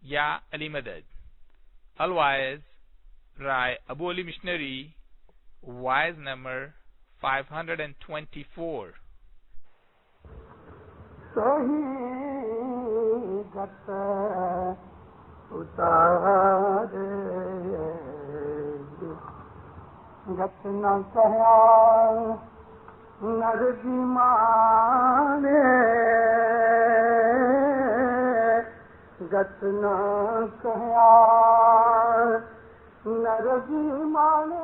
Ya Ali Madad. Otherwise, Rai Abu Ali Missionary, wise number 524. Sahi gat utare gat na kya nar dimane gat na kya nar dimane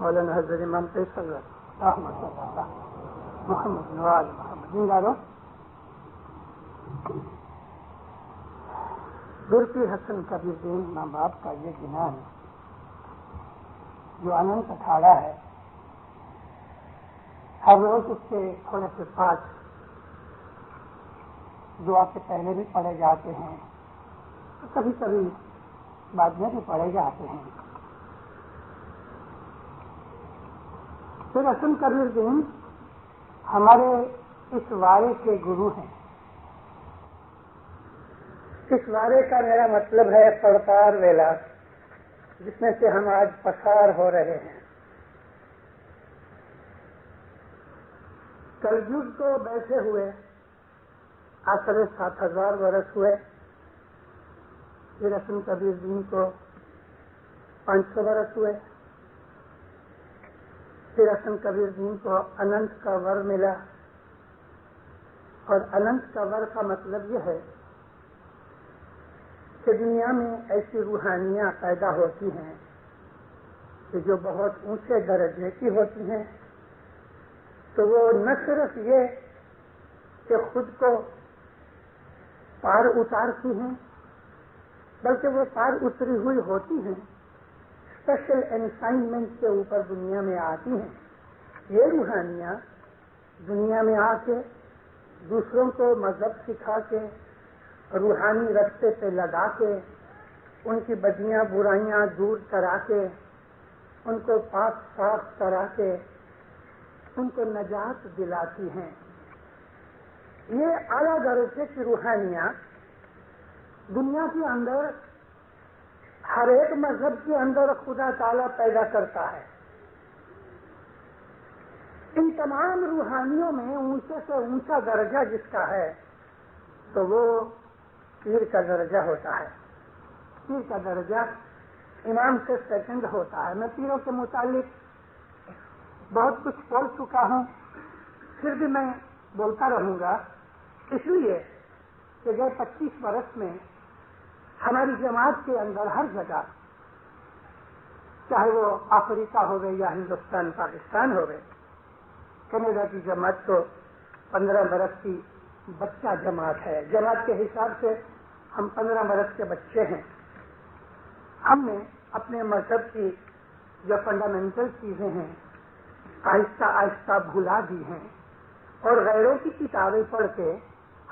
مولانا حضرت امام فیصل رحمۃ اللہ محمد نواز محمد زندہ درپی حسن کبیر دین ماں باپ کا یہ گناہ ہے جو اننت اکھاڑا ہے. ہر روز اس کے تھوڑے سے پانچ دعا سے پہلے بھی پڑھے جاتے ہیں, کبھی کبھی بعد میں بھی پڑھے جاتے ہیں. پھر حسن کبیر دین ہمارے اس وارے کے گرو ہیں. اس وارے کا میرا مطلب ہے پڑتار ویلا, جس میں سے ہم آج پسار ہو رہے ہیں. کلجگ کو بیٹھے ہوئے آسرے 7000 برس ہوئے. پھر حسن کبیر دین کو 500 برس ہوئے. پھر حسن کبیر دین کو اننت کا ور ملا, اور اننت کا ور کا مطلب یہ ہے کہ دنیا میں ایسی روحانیاں پیدا ہوتی ہیں کہ جو بہت اونچے درجے کی ہوتی ہیں, تو وہ نہ صرف یہ کہ خود کو پار اتارتی ہیں, بلکہ وہ پار اتری ہوئی ہوتی ہیں, اسپیشل انسائنمنٹ کے اوپر دنیا میں آتی ہیں. یہ روحانیاں دنیا میں آ کے دوسروں کو مذہب سکھا کے روحانی رستے پہ لگا کے ان کی بدیاں برائیاں دور کرا کے ان کو پاک صاف کرا کے ان کو نجات دلاتی ہیں. یہ اعلیٰ درجے کی روحانیاں دنیا کے اندر ہر ایک مذہب کے اندر خدا تعالیٰ پیدا کرتا ہے. ان تمام روحانیوں میں اونچے سے اونچا درجہ جس کا ہے تو وہ پیر کا درجہ ہوتا ہے. پیر کا درجہ امام سے سیکنڈ ہوتا ہے. میں پیروں کے متعلق بہت کچھ بول چکا ہوں, پھر بھی میں بولتا رہوں گا, اس لیے کہ گئے 25 برس میں ہماری جماعت کے اندر ہر جگہ, چاہے وہ افریقہ ہو گئے یا ہندوستان پاکستان ہو گئے, کینیڈا کی جماعت تو 15 برس کی بچہ جماعت ہے. جماعت کے حساب سے ہم 15 برس کے بچے ہیں. ہم نے اپنے مذہب کی جو فنڈامنٹل چیزیں ہیں آہستہ آہستہ بھلا دی ہیں, اور غیروں کی کتابیں پڑھ کے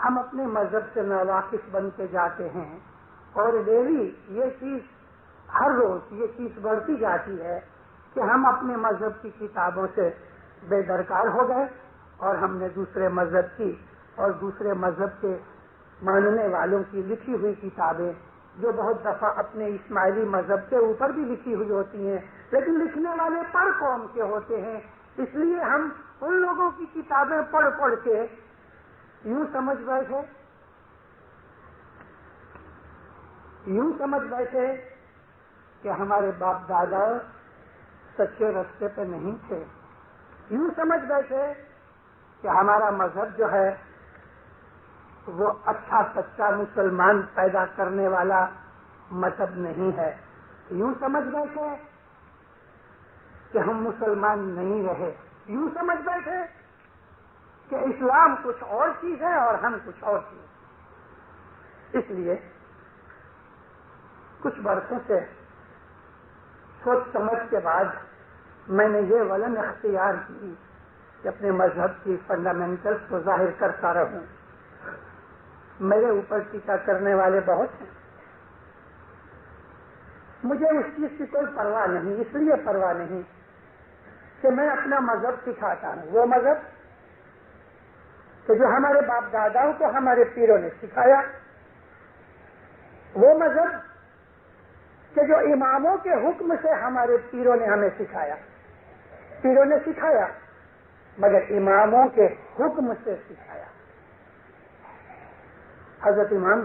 ہم اپنے مذہب سے ناواقف بنتے جاتے ہیں. اور ڈیلی یہ چیز ہر روز یہ چیز بڑھتی جاتی ہے کہ ہم اپنے مذہب کی کتابوں سے بے درکار ہو گئے, اور ہم نے دوسرے مذہب کی اور دوسرے مذہب کے ماننے والوں کی لکھی ہوئی کتابیں, جو بہت دفعہ اپنے اسماعیلی مذہب کے اوپر بھی لکھی ہوئی ہوتی ہیں, لیکن لکھنے والے پر قوم کے ہوتے ہیں, اس لیے ہم ان لوگوں کی کتابیں پڑھ پڑھ کے یوں سمجھ بیٹھے کہ ہمارے باپ دادا سچے رستے پہ نہیں تھے. یوں سمجھ بیٹھے کہ ہمارا مذہب جو ہے وہ اچھا سچا مسلمان پیدا کرنے والا مذہب نہیں ہے. یوں سمجھ بیٹھے کہ ہم مسلمان نہیں رہے. یوں سمجھ بیٹھے کہ اسلام کچھ اور چیز ہے اور ہم کچھ اور چیز. اس لیے کچھ برسوں سے سوچ سمجھ کے بعد میں نے یہ ولن اختیار کی کہ اپنے مذہب کی فنڈامنٹلز کو ظاہر کرتا رہوں. میرے اوپر ٹیکا کرنے والے بہت ہیں، مجھے اس چیز کی کوئی پرواہ نہیں. اس لیے پرواہ نہیں کہ میں اپنا مذہب سکھاتا ہوں، وہ مذہب کہ جو ہمارے باپ داداؤں کو ہمارے پیروں نے سکھایا، وہ مذہب کہ جو اماموں کے حکم سے ہمارے پیروں نے ہمیں سکھایا. پیروں نے سکھایا مگر اماموں کے حکم سے سکھایا. حضرت امام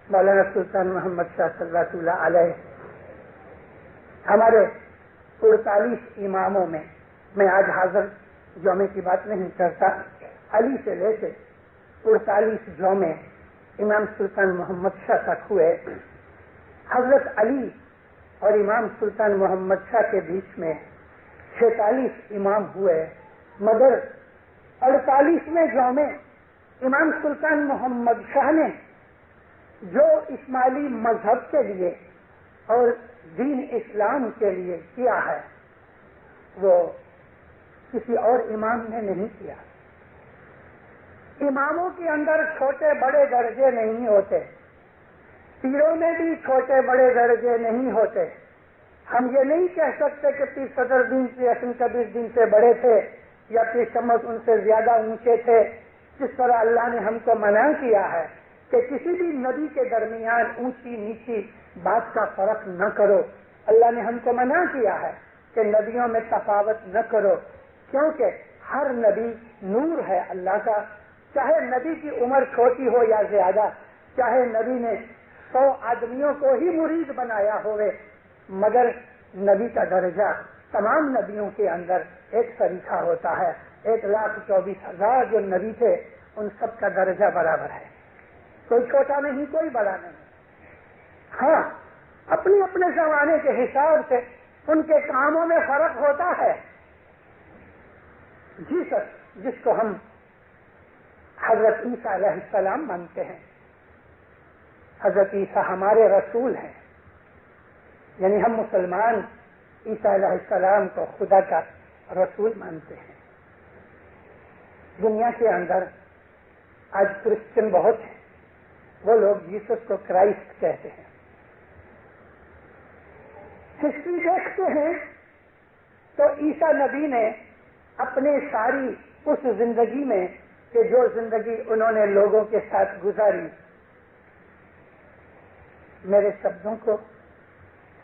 مولانا سلطان محمد شاہ صلی اللہ علیہ ہمارے 48 اماموں میں آج حاضر جومے کی بات نہیں کرتا، علی سے لے کے 48 جومے امام سلطان محمد شاہ تک ہوئے. حضرت علی اور امام سلطان محمد شاہ کے بیچ میں 46 امام ہوئے، مگر 48ویں جومے امام سلطان محمد شاہ نے جو اسماعیلی مذہب کے لیے اور دین اسلام کے لیے کیا ہے وہ کسی اور امام نے نہیں کیا. اماموں کے اندر چھوٹے بڑے درجے نہیں ہوتے، پیروں میں بھی چھوٹے بڑے درجے نہیں ہوتے. ہم یہ نہیں کہہ سکتے کہ پیر صدر دین سے حسن کبیر دین سے بڑے تھے یا پیر شمس ان سے زیادہ اونچے تھے. جس طرح اللہ نے ہم کو منع کیا ہے کہ کسی بھی نبی کے درمیان اونچی نیچی بات کا فرق نہ کرو. اللہ نے ہم کو منع کیا ہے کہ نبیوں میں تفاوت نہ کرو، کیونکہ ہر نبی نور ہے اللہ کا. چاہے نبی کی عمر چھوٹی ہو یا زیادہ، چاہے نبی نے 100 آدمیوں کو ہی مرید بنایا ہوئے، مگر نبی کا درجہ تمام نبیوں کے اندر ایک طریقہ ہوتا ہے. 1,24,000 جو نبی تھے ان سب کا درجہ برابر ہے، کوئی چھوٹا نہیں کوئی بڑا نہیں. ہاں اپنے اپنے زمانے کے حساب سے ان کے کاموں میں فرق ہوتا ہے. جس کو ہم حضرت عیسیٰ علیہ السلام مانتے ہیں، حضرت عیسیٰ ہمارے رسول ہیں، یعنی ہم مسلمان عیسیٰ علیہ السلام کو خدا کا رسول مانتے ہیں. دنیا کے اندر آج کرسچن بہت ہیں، وہ لوگ جیسس کو کرائسٹ کہتے ہیں. ہسٹری دیکھتے ہیں تو عیسیٰ نبی نے اپنے ساری اس زندگی میں کہ جو زندگی انہوں نے لوگوں کے ساتھ گزاری، میرے شبدوں کو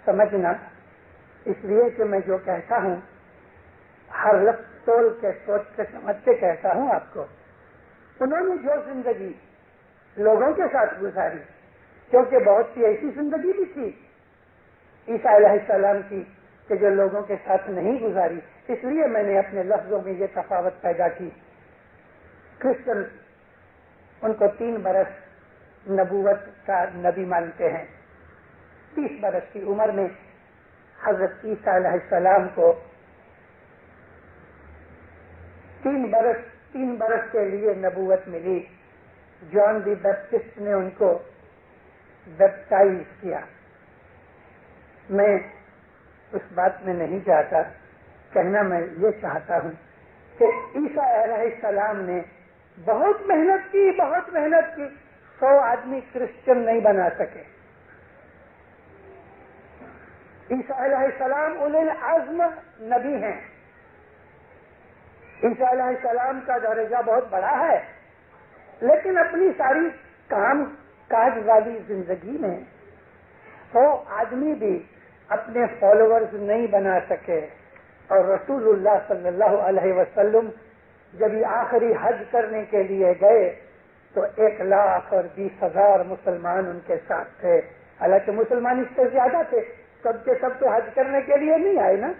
سمجھنا، اس لیے کہ میں جو کہتا ہوں ہر لفظ تول کے سوچ کے سمجھ کے کہتا ہوں آپ کو. انہوں نے جو زندگی لوگوں کے ساتھ گزاری، کیونکہ بہت سی ایسی زندگی بھی تھی عیسیٰ علیہ السلام کی کہ جو لوگوں کے ساتھ نہیں گزاری، اس لیے میں نے اپنے لفظوں میں یہ تفاوت پیدا کی. کرسچن ان کو 3 برس نبوت کا نبی مانتے ہیں. 30 برس کی عمر میں حضرت عیسیٰ علیہ السلام کو 3 برس کے لیے نبوت ملی. جان دی بیپٹسٹ نے ان کو بیپٹائز کیا. میں اس بات میں نہیں چاہتا، کہنا میں یہ چاہتا ہوں کہ عیسیٰ علیہ السلام نے بہت محنت کی 100 آدمی کرسچن نہیں بنا سکے. عیسیٰ علیہ السلام اولو العزم نبی ہیں. عیسیٰ علیہ السلام کا درجہ بہت بڑا ہے، لیکن اپنی ساری کام کاج والی زندگی میں 100 آدمی بھی اپنے فالوورز نہیں بنا سکے. اور رسول اللہ صلی اللہ علیہ وسلم جب یہ آخری حج کرنے کے لیے گئے تو 1,20,000 مسلمان ان کے ساتھ تھے. حالانکہ مسلمان اس سے زیادہ تھے، سب کے سب تو حج کرنے کے لیے نہیں آئے نا.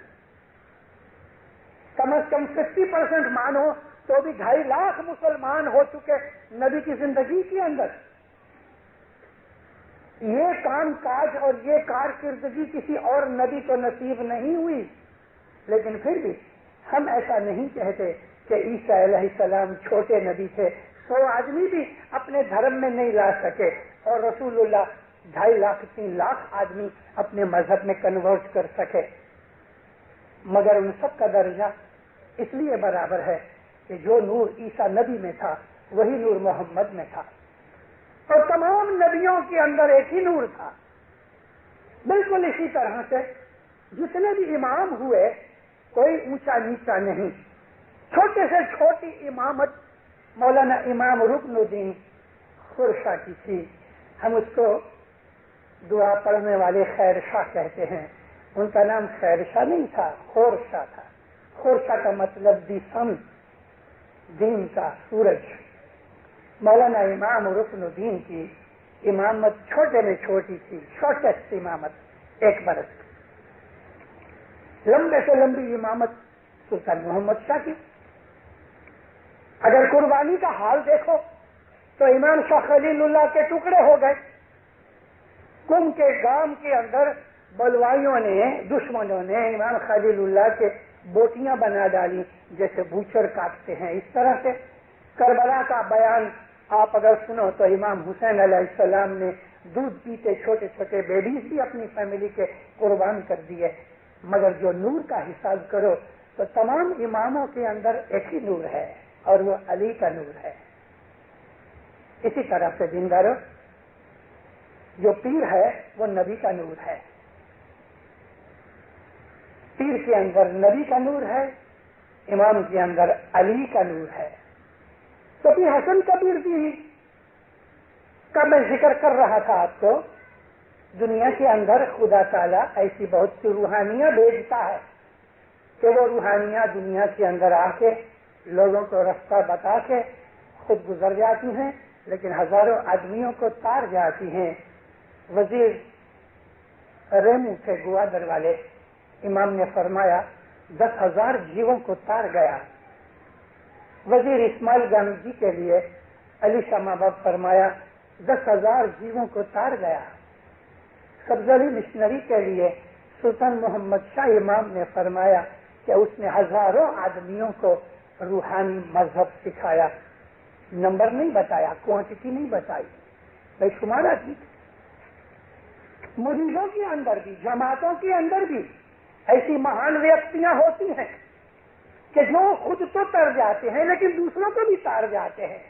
کم از کم 50% مانو تو بھی 2.5 لاکھ مسلمان ہو چکے نبی کی زندگی کے اندر. یہ کام کاج اور یہ کارکردگی کسی اور نبی کو نصیب نہیں ہوئی. لیکن پھر بھی ہم ایسا نہیں کہتے کہ عیسیٰ علیہ السلام چھوٹے نبی تھے، 100 آدمی بھی اپنے دھرم میں نہیں لا سکے، اور رسول اللہ 2.5 لاکھ 3 لاکھ آدمی اپنے مذہب میں کنورٹ کر سکے، مگر ان سب کا درجہ اس لیے برابر ہے کہ جو نور عیسیٰ نبی میں تھا وہی نور محمد میں تھا، اور تمام نبیوں کے اندر ایک ہی نور تھا۔ بالکل اسی طرح سے جتنے بھی امام ہوئے کوئی اونچا نیچا نہیں، چھوٹے سے چھوٹی امامت مولانا امام رکن الدین خورشاہ کی تھی، ہم اس کو دعا پڑھنے والے خیر شاہ کہتے ہیں، ان کا نام خیر شاہ نہیں تھا، خورشاہ تھا۔ خورشاہ کا مطلب دی سن، دین کا سورج۔ مولانا امام رکن الدین کی امامت چھوٹے میں چھوٹی تھی، شارٹیسٹ امامت 1 برس، لمبے سے لمبی امامت سلطان محمد شاہ کی۔ اگر قربانی کا حال دیکھو تو امام شاہ خلیل اللہ کے ٹکڑے ہو گئے، کم کے گام کے اندر بلوائیوں نے، دشمنوں نے امام خلیل اللہ کے بوٹیاں بنا ڈالی جیسے بوچر کاٹتے ہیں، اس طرح سے۔ کربلا کا بیان آپ اگر سنو تو امام حسین علیہ السلام نے دودھ پیتے چھوٹے چھوٹے بیبیز بھی اپنی فیملی کے قربان کر دیے، مگر جو نور کا حساب کرو تو تمام اماموں کے اندر ایک ہی نور ہے، اور وہ علی کا نور ہے۔ اسی طرح سے دیندارو، جو پیر ہے وہ نبی کا نور ہے، پیر کے اندر نبی کا نور ہے، امام کے اندر علی کا نور ہے۔ تو پھر حسن کبیر بھی کا میں ذکر کر رہا تھا آپ کو، دنیا کے اندر خدا تعالیٰ ایسی بہت سی روحانیاں بھیجتا ہے کہ وہ روحانیاں دنیا کے اندر آ کے لوگوں کو رستہ بتا کے خود گزر جاتی ہیں، لیکن ہزاروں آدمیوں کو تار جاتی ہیں۔ وزیر ریمو کے گوادر والے امام نے فرمایا 10,000 جیووں کو تار گیا۔ وزیر اسماعیل گان جی کے لیے علی شاہ ماباب فرمایا 10,000 جیووں کو تار گیا۔ سبزری مشنری کے لیے سلطان محمد شاہ امام نے فرمایا کہ اس نے ہزاروں آدمیوں کو روحانی مذہب سکھایا، نمبر نہیں بتایا، کوانٹٹی نہیں بتائی، بے شمارہ کی۔ مریضوں کے اندر بھی، جماعتوں کے اندر بھی ایسی مہان ویکتیاں ہوتی ہیں کہ جو خود تو تر جاتے ہیں لیکن دوسروں کو بھی تار جاتے ہیں۔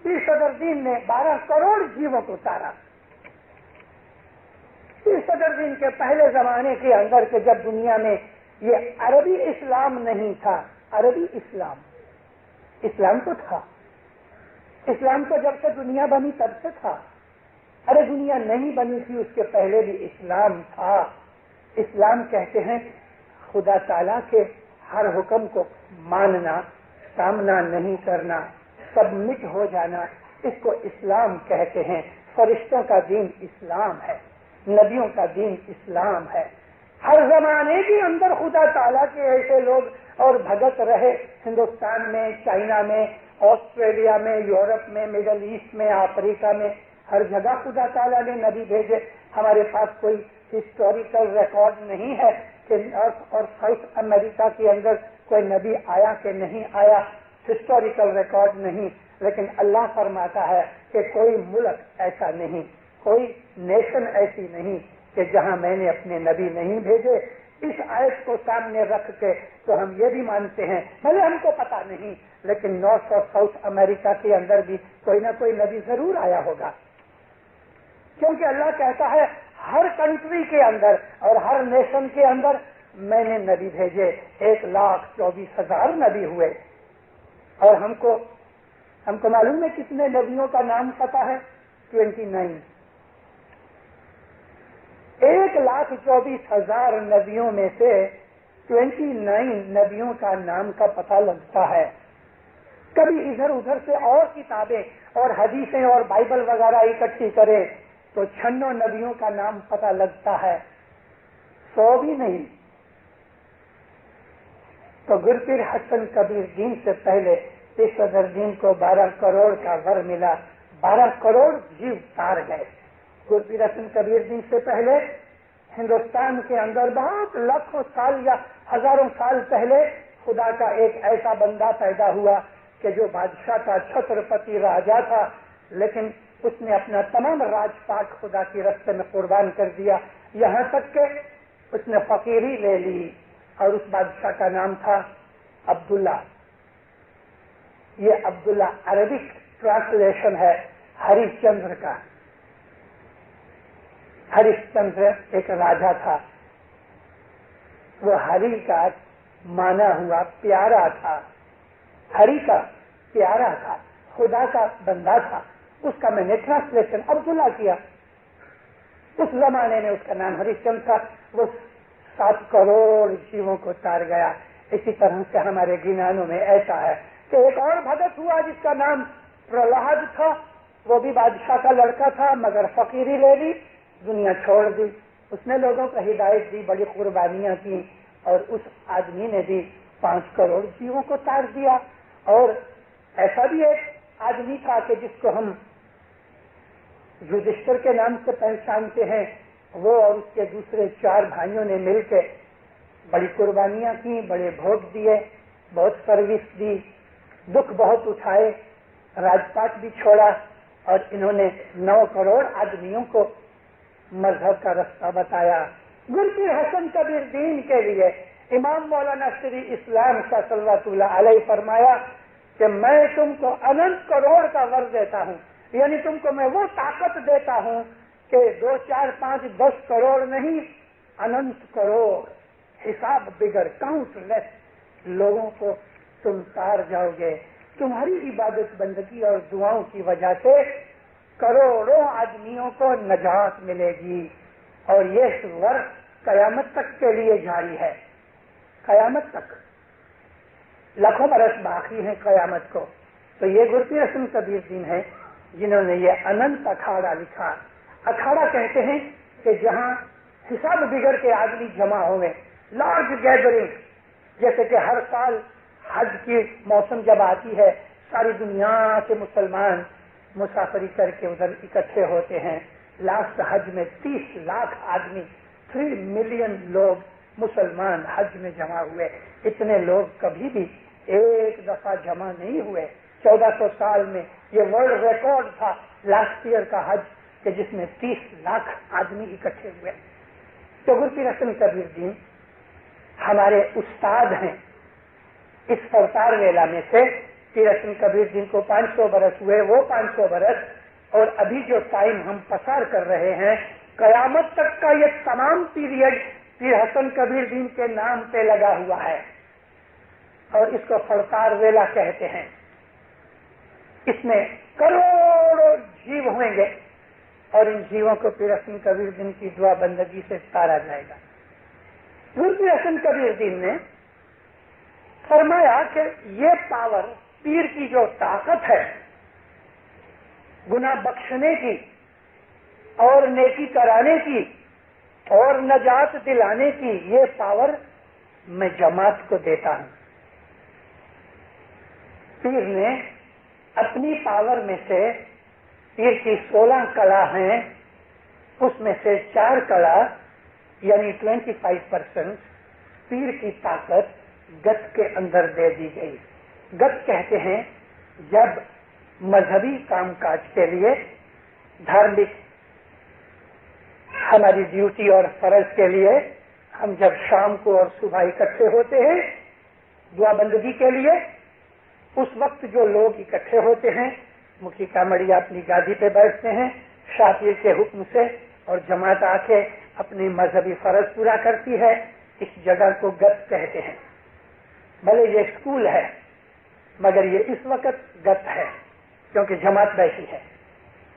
پیر صدر دین نے 12 کروڑ جیووں کو تارا۔ پیر صدر دین کے پہلے زمانے کے اندر کہ جب دنیا میں یہ عربی اسلام نہیں تھا، عربی اسلام تو تھا، اسلام تو جب سے دنیا بنی تب سے تھا، ارے دنیا نہیں بنی تھی اس کے پہلے بھی اسلام تھا۔ اسلام کہتے ہیں خدا تعالیٰ کے ہر حکم کو ماننا، سامنا نہیں کرنا، سبمٹ ہو جانا، اس کو اسلام کہتے ہیں۔ فرشتوں کا دین اسلام ہے، نبیوں کا دین اسلام ہے۔ ہر زمانے کے اندر خدا تعالیٰ کے ایسے لوگ اور بھگت رہے، ہندوستان میں، چائنا میں، آسٹریلیا میں، یورپ میں، مڈل ایسٹ میں، افریقہ میں، ہر جگہ خدا تعالیٰ نے نبی بھیجے۔ ہمارے پاس کوئی ہسٹوریکل ریکارڈ نہیں ہے کہ نارتھ اور ساؤتھ امریکہ کے اندر کوئی نبی آیا کہ نہیں آیا، ہسٹوریکل ریکارڈ نہیں، لیکن اللہ فرماتا ہے کہ کوئی ملک ایسا نہیں، کوئی نیشن ایسی نہیں کہ جہاں میں نے اپنے نبی نہیں بھیجے۔ اس آیت کو سامنے رکھ کے تو ہم یہ بھی مانتے ہیں، بھلے ہم کو پتا نہیں، لیکن نارتھ اور ساؤتھ امریکہ کے اندر بھی کوئی نہ کوئی نبی ضرور آیا ہوگا، کیونکہ اللہ کہتا ہے ہر کنٹری کے اندر اور ہر نیشن کے اندر میں نے نبی بھیجے۔ 1,24,000 نبی ہوئے، اور ہم کو معلوم ہے کتنے نبیوں کا نام پتا ہے؟ 29۔ 1,24,000 نبیوں میں سے 29 نبیوں کا نام کا پتہ لگتا ہے۔ کبھی ادھر ادھر سے اور کتابیں اور حدیثیں اور بائبل وغیرہ اکٹھی کرے تو 96 نبیوں کا نام پتہ لگتا ہے، 100 بھی نہیں۔ تو گرپیر حسن کبیر دین سے پہلے پیر صدر دین کو 12 کروڑ کا ور ملا، 12 کروڑ جیو تار گئے۔ گرپیر حسن کبیر دین سے پہلے ہندوستان کے اندر بہت لاکھوں سال یا ہزاروں سال پہلے خدا کا ایک ایسا بندہ پیدا ہوا کہ جو بادشاہ کا چھترپتی راجا تھا، لیکن اس نے اپنا تمام راج پاٹ خدا کی راستے میں قربان کر دیا، یہاں تک کہ اس نے فقیری لے لی، اور اس بادشاہ کا نام تھا عبداللہ۔ یہ عبداللہ عربک ٹرانسلیشن ہے ہریش چندر کا۔ ہریش چندر ایک راجا تھا، وہ ہری کا مانا ہوا پیارا تھا، ہری کا پیارا تھا، خدا کا بندہ تھا، اس کا میں نے ٹرانسلیشن عبداللہ کیا۔ اس زمانے میں اس کا نام ہریش چندر تھا، وہ 7 کروڑ جیووں کو تار گیا۔ اسی طرح سے ہمارے گنانوں میں ایسا ہے کہ ایک اور بھگت ہوا جس کا نام پرہلاد تھا، وہ بھی بادشاہ کا لڑکا تھا، مگر فقیری لے لی، دنیا چھوڑ دی۔ اس نے لوگوں کو ہدایت دی، بڑی قربانیاں کی، اور اس آدمی نے بھی 5 کروڑ جیووں کو تار دیا۔ اور ایسا بھی ایک آدمی تھا کہ جس کو ہم یدھشٹر کے نام سے پہچانتے ہیں، وہ اور اس کے دوسرے 4 بھائیوں نے مل کے بڑی قربانیاں کی، بڑے بھوگ دیے، بہت سروس دی، دکھ بہت اٹھائے، راج پاٹ بھی چھوڑا، اور انہوں نے 9 کروڑ آدمیوں کو مذہب کا رستہ بتایا۔ گرپیر حسن کبیر دین کے لیے امام مولانا شری اسلام شاہ صلی اللہ علیہ فرمایا کہ میں تم کو اننت کروڑ کا ور دیتا ہوں، یعنی تم کو میں وہ طاقت دیتا ہوں کہ 2 4 5 10 کروڑ نہیں، اننت کروڑ، حساب بغیر کاؤنٹ لیس لوگوں کو تم تار جاؤ گے۔ تمہاری عبادت بندگی اور دعاؤں کی وجہ سے کروڑوں آدمیوں کو نجات ملے گی، اور یہ ور قیامت تک کے لیے جاری ہے، قیامت تک، لاکھوں برس باقی ہیں قیامت کو۔ تو یہ گرپیر حسن کبیر دین ہے جنہوں نے یہ اننت اکھاڑا لکھا۔ اکھاڑا کہتے ہیں کہ جہاں حساب بگڑ کے آدمی جمع ہوئے، لارج گیدرنگ، جیسے کہ ہر سال حج کی موسم جب آتی ہے، ساری دنیا سے مسلمان مسافری کر کے ادھر اکٹھے ہوتے ہیں۔ لاسٹ حج میں 30 لاکھ آدمی، 3 ملین لوگ مسلمان حج میں جمع ہوئے۔ اتنے لوگ کبھی بھی ایک دفعہ جمع نہیں ہوئے۔ 1400 سال میں یہ ورلڈ ریکارڈ تھا لاسٹ ایئر کا حج، کہ جس میں 30 لاکھ آدمی اکٹھے ہوئے۔ تو گرپیر حسن کبیر دین ہمارے استاد ہیں۔ اس سرتار ویلا میں سے پیر حسن کبیر دین کو 500 برس ہوئے، وہ 500 برس، اور ابھی جو ٹائم ہم پسار کر رہے ہیں، قیامت تک کا یہ تمام پیریڈ پیر حسن کبیر دین کے نام پہ لگا ہوا ہے، اور اس کو سرتار ویلا کہتے ہیں۔ اس میں کروڑوں جیو ہوئیں گے، اور ان جیووں کو پیر حسن کبیر دین کی دعا بندگی سے تارا جائے گا۔ پیر حسن کبیر دین نے فرمایا کہ یہ پاور، پیر کی جو طاقت ہے گناہ بخشنے کی اور نیکی کرانے کی اور نجات دلانے کی، یہ پاور میں جماعت کو دیتا ہوں۔ پیر نے اپنی پاور میں سے، پیر کی 16 کلا ہیں، اس میں سے 4 کلا یعنی 25% پیر کی طاقت گت کے اندر دے دی گئی۔ گت کہتے ہیں جب مذہبی کام کاج کے لیے، دھارمک ہماری ڈیوٹی اور فرض کے لیے ہم جب شام کو اور صبح اکٹھے ہوتے ہیں دعا بندگی کے لیے، اس وقت جو لوگ اکٹھے ہوتے ہیں، مکھی کامڑیا اپنی گادی پہ بیٹھتے ہیں شاہ پیر کے حکم سے، اور جماعت آ کے اپنی مذہبی فرض پورا کرتی ہے۔ اس جگہ کو گت کہتے ہیں۔ بھلے یہ اسکول ہے مگر یہ اس وقت گت ہے، کیونکہ جماعت بیٹھی ہے،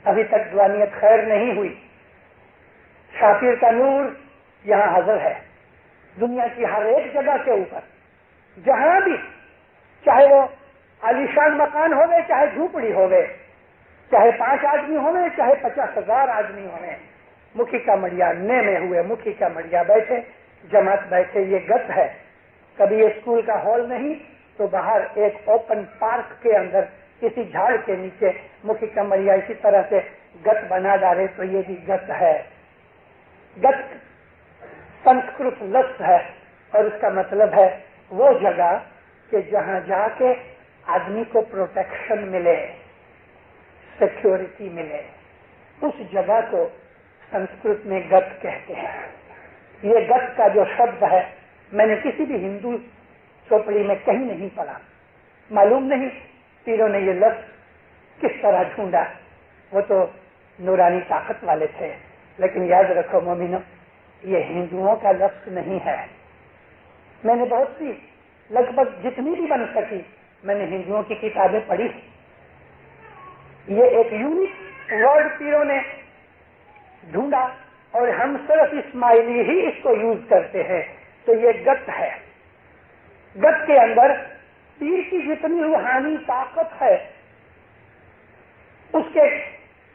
ابھی تک دعانیت خیر نہیں ہوئی۔ شاہ پیر کا نور یہاں حاضر ہے، دنیا کی ہر ایک جگہ کے اوپر، جہاں بھی، چاہے وہ عالیشان مکان ہوئے، چاہے جھوپڑی ہوئے، چاہے 5 آدمی ہوئے، چاہے 50,000 آدمی ہوئے، مکھی کا مڑیا میں ہوئے، مکھی کا مڑیا بیٹھے، جماعت بیٹھے، یہ گت ہے۔ کبھی یہ اسکول کا ہال نہیں تو باہر ایک اوپن پارک کے اندر کسی جھاڑ کے نیچے مکھی کا مڑیا اسی طرح سے گت بنا ڈالے تو یہ بھی گت ہے۔ گت سنسکرت لفظ ہے، اور اس کا مطلب ہے وہ جگہ کہ جہاں جا کے آدمی کو پروٹیکشن ملے، سیکیورٹی ملے، اس جگہ کو سنسکرت میں گت کہتے ہیں۔ یہ گت کا جو شبد ہے میں نے کسی بھی ہندو چوپڑی میں کہیں نہیں پڑھا، معلوم نہیں پیروں نے یہ لفظ کس طرح ڈھونڈا، وہ تو نورانی طاقت والے تھے، لیکن یاد رکھو مومنو یہ ہندوؤں کا لفظ نہیں ہے۔ میں نے بہت سی لگ بھگ جتنی بھی بن سکی میں نے ہندوؤں کی کتابیں پڑھی، یہ ایک یونیک ورڈ پیروں نے ڈھونڈا اور ہم صرف اسماعیلی ہی اس کو یوز کرتے ہیں، تو یہ گت ہے۔ گت کے اندر پیر کی جتنی روحانی طاقت ہے اس کے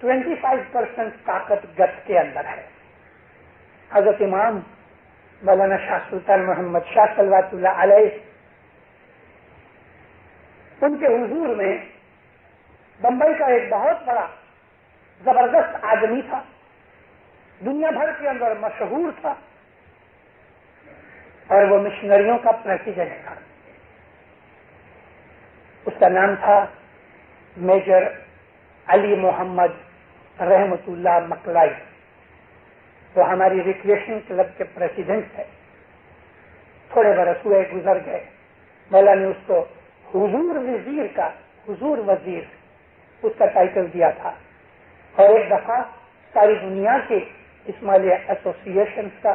25% طاقت گت کے اندر ہے۔ حضرت امام مولانا شاہ سلطان محمد شاہ صلوات اللہ علیہ ان کے حضور میں بمبئی کا ایک بہت بڑا زبردست آدمی تھا، دنیا بھر کے اندر مشہور تھا، اور وہ مشنریوں کا پریزیڈنٹ تھا۔ اس کا نام تھا میجر علی محمد رحمت اللہ مکلائی۔ وہ ہماری ریکریشن کلب کے پریزیڈنٹ تھے، تھوڑے برس ہوئے گزر گئے، مولا نے اس کو حضور وزیر کا، حضور وزیر اس کا ٹائٹل دیا تھا، اور ایک دفعہ ساری دنیا کے اسماعیلی ایسوسیشنز کا،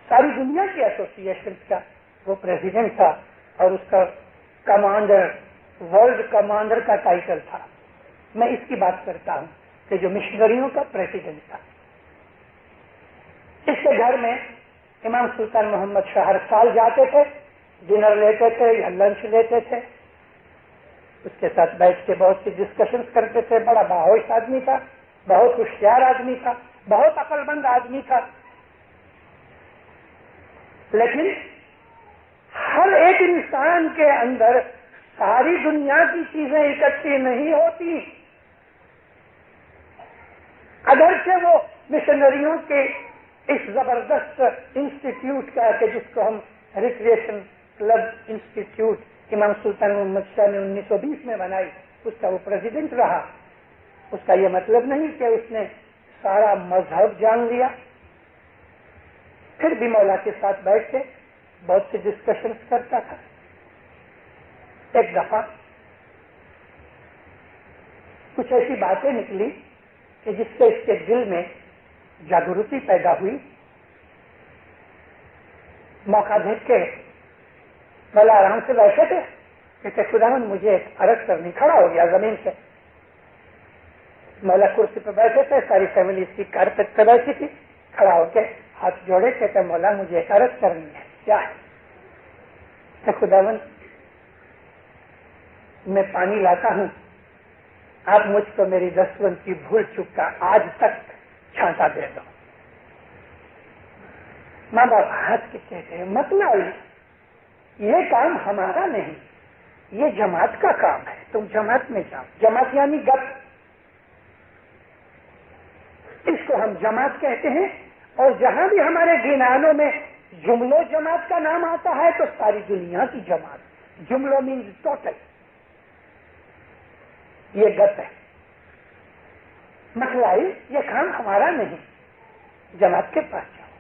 ساری دنیا کے ایسوسیشنز کا وہ پریزیڈنٹ تھا، اور اس کا کمانڈر، ورلڈ کمانڈر کا ٹائٹل تھا۔ میں اس کی بات کرتا ہوں کہ جو مشنریوں کا پریزیڈنٹ تھا۔ اس کے گھر میں امام سلطان محمد شاہ ہر سال جاتے تھے، ڈنر لیتے تھے یا لنچ لیتے تھے، اس کے ساتھ بیٹھ کے بہت سی ڈسکشنز کرتے تھے۔ بڑا باہوش آدمی تھا، بہت ہوشیار آدمی تھا، بہت عقل مند آدمی تھا، لیکن ہر ایک انسان کے اندر ساری دنیا کی چیزیں اکٹھی نہیں ہوتی۔ اگرچہ وہ مشنریوں کے اس زبردست انسٹیٹیوٹ کا کہ جس کو ہم ریکریشن کلب انسٹیٹیوٹ امام سلطان محمد شاہ نے 1920 میں بنائی، اس کا وہ پریزیڈنٹ رہا، اس کا یہ مطلب نہیں کہ اس نے سارا مذہب جان لیا۔ پھر بھی مولا کے ساتھ بیٹھ کے بہت سی ڈسکشنز کرتا تھا۔ ایک دفعہ کچھ ایسی باتیں نکلی کہ جس سے اس کے دل میں جاگرتی پیدا ہوئی۔ موقع دیکھ کے مولا آرام سے بیٹھے تھے کہ خداوند مجھے ایک عرض کرنی، کھڑا ہو گیا زمین سے۔ مولا کرسی پہ بیٹھے تھے، ساری فیملی اس کی کارپیٹ پہ بیٹھی تھی، کھڑا ہو کے ہاتھ جوڑے کہ مولا مجھے ایک عرض کرنی ہے۔ کیا ہے؟ کہ خداوند میں پانی لاتا ہوں، آپ مجھ کو میری دسوند کی بھول چک کا آج تک چھانٹا دے دو۔ ماں باپ ہاتھ کے کہتے ہیں مطلب یہ کام ہمارا نہیں، یہ جماعت کا کام ہے، تم جماعت میں جاؤ۔ جماعت یعنی گت، اس کو ہم جماعت کہتے ہیں، اور جہاں بھی ہمارے گنانوں میں جملوں جماعت کا نام آتا ہے تو ساری دنیا کی جماعت، جملوں مینز ٹوٹل، یہ گت ہے۔ مکلائی یہ کام ہمارا نہیں، جماعت کے پاس جاؤ۔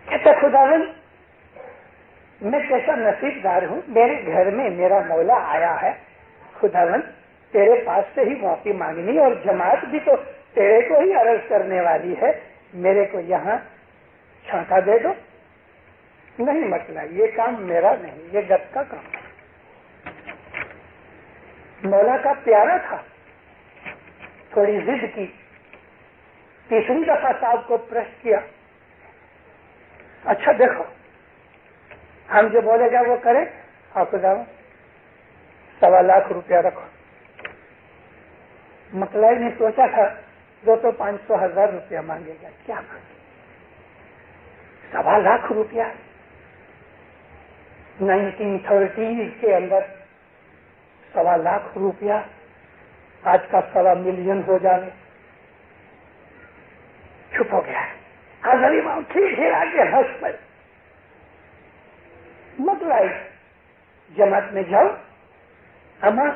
کہتے خداوند میں کیسا نصیب دار ہوں، میرے گھر میں میرا مولا آیا ہے، خداوند تیرے پاس سے ہی معافی مانگنی، اور جماعت بھی تو تیرے کو ہی عرض کرنے والی ہے، میرے کو یہاں چھانٹا دے دو۔ نہیں مکلائی یہ کام میرا نہیں، یہ گت کا کام ہے۔ مولا کا پیارا تھا، تھوڑی ضد کی، تیسری دفعہ صاحب کو پریس کیا۔ اچھا دیکھو ہم جو بولے گا وہ کریں، اور خداوند 1.25 لاکھ روپیہ رکھو۔ مکلائی نے سوچا تھا 500,000 روپیہ مانگے گا، کیا مانگے 1.25 لاکھ روپیہ 1930 کے اندر 1.25 لاکھ روپیہ آج کا 1.25 ملین ہو جانے۔ چھپ ہو گیا، حضرت امام ٹھیک ہے آگے ہنس پڑے۔ مکلائی جماعت میں جاؤ. اما